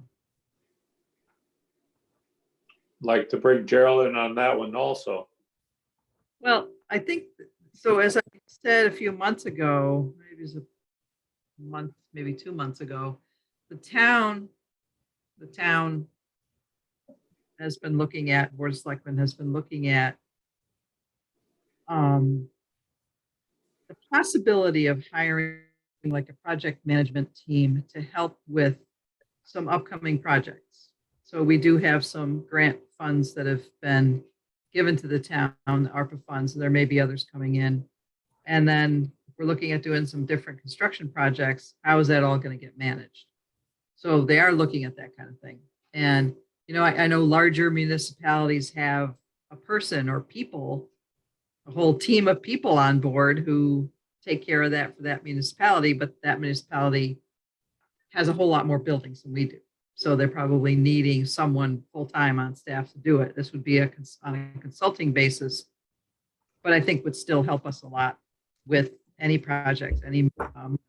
Like to bring Geraldine on that one also. Well, I think, so as I said a few months ago, maybe it was a month, maybe 2 months ago, the town has been looking at, Board of Selectmen has been looking at the possibility of hiring like a project management team to help with some upcoming projects. So we do have some grant funds that have been given to the town, the ARPA funds, and there may be others coming in. And then we're looking at doing some different construction projects. How is that all going to get managed? So they are looking at that kind of thing. And, I know larger municipalities have a person or people, a whole team of people on board who take care of that for that municipality, but that municipality has a whole lot more buildings than we do. So they're probably needing someone full-time on staff to do it. This would be on a consulting basis, but I think would still help us a lot with any project, any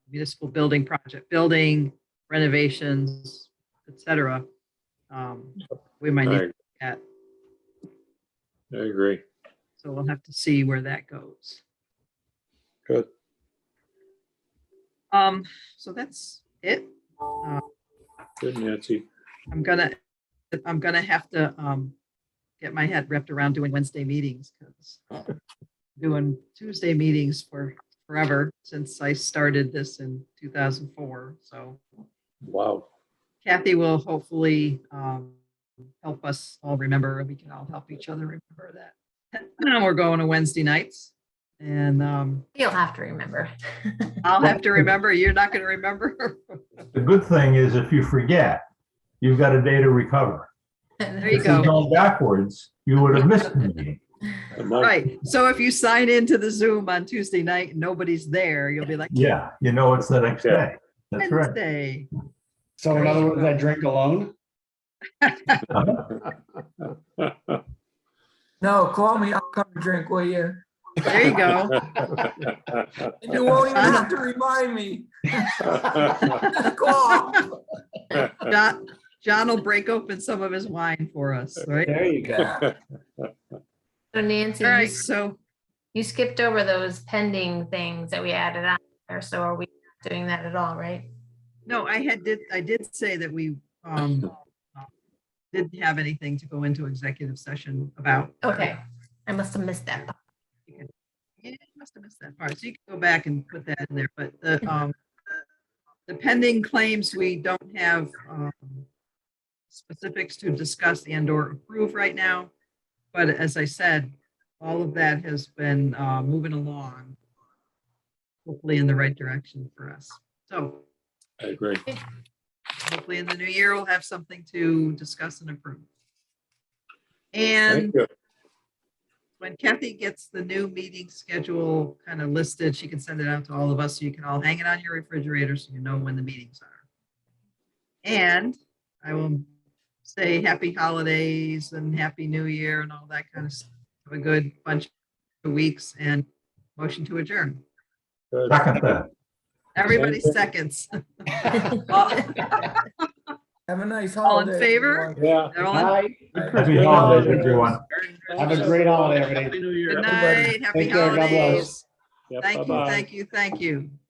municipal building project, building renovations, et cetera. We might need that. I agree. So we'll have to see where that goes. Good. So that's it. Good, Nancy. I'm gonna have to get my head wrapped around doing Wednesday meetings because doing Tuesday meetings for forever since I started this in 2004. So Wow. Kathy will hopefully help us all remember, and we can all help each other remember that we're going to Wednesday nights. And You'll have to remember. I'll have to remember. You're not going to remember. The good thing is if you forget, you've got a day to recover. There you If you'd go. gone backwards, you would have missed the meeting. Right. So if you sign into the Zoom on Tuesday night and nobody's there, you'll be like, Yeah, you know it's the next day. That's right. Wednesday. So in other words, I drink alone? No, call me, I'll come drink with you. There you go. You won't even have to remind me. Call. John will break open some of his wine for us, right? There you go. So Nancy, All right, so you skipped over those pending things that we added on there. So are we not doing that at all, right? no, I did say that we didn't have anything to go into executive session about. Okay, I must have missed that. Yeah, you must have missed that part. So you can go back and put that in there, but the pending claims, we don't have specifics to discuss and or approve right now. But as I said, all of that has been moving along, hopefully in the right direction for us. So I agree. hopefully in the new year, we'll have something to discuss and approve. And Thank you. when Kathy gets the new meeting schedule kind of listed, she can send it out to all of us so you can all hang it on your refrigerator so you know when the meetings are. And I will say happy holidays and happy new year and all that kind of stuff. Have a good bunch of weeks and motion to adjourn. Good. Second that. Everybody seconds. All Have a nice all in holiday. favor? everyone. Yeah. Everyone? Bye. Happy holidays, everyone. Have a great holiday, everybody. Happy New Year. Good night. Happy Take care. God bless. holidays. Yep, Thank you, bye-bye. thank you, thank you.